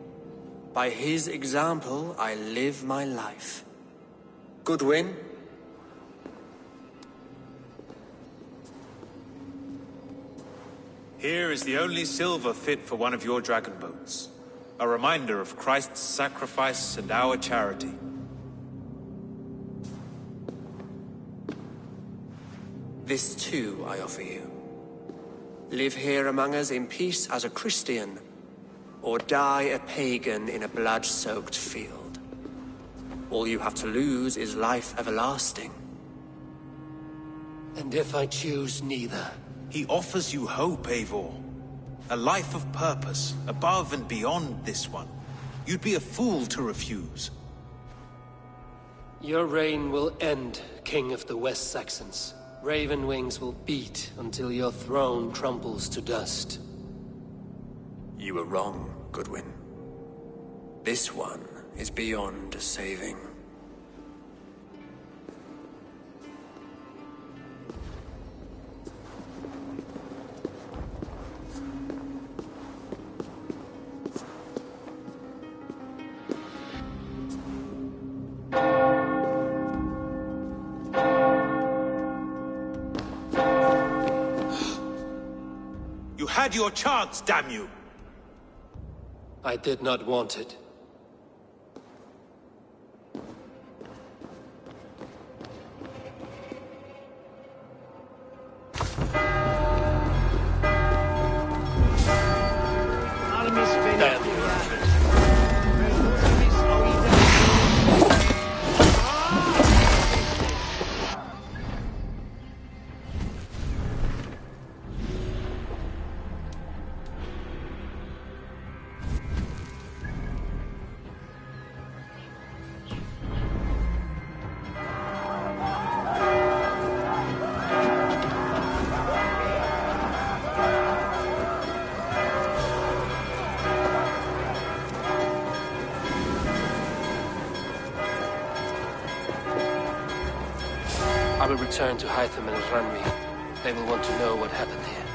By his example, I live my life. Goodwin? Here is the only silver fit for one of your dragon boats. A reminder of Christ's sacrifice and our charity. This too I offer you. Live here among us in peace as a Christian, or die a pagan in a blood-soaked field. All you have to lose is life everlasting. And if I choose neither? He offers you hope, Eivor. A life of purpose, above and beyond this one. You'd be a fool to refuse. Your reign will end, King of the West Saxons. Raven wings will beat until your throne crumbles to dust. You were wrong, Goodwin. This one is beyond saving. had your chance, damn you! I did not want it. Damn you, Alfred. I will return to Hytham and Ranri. They will want to know what happened here.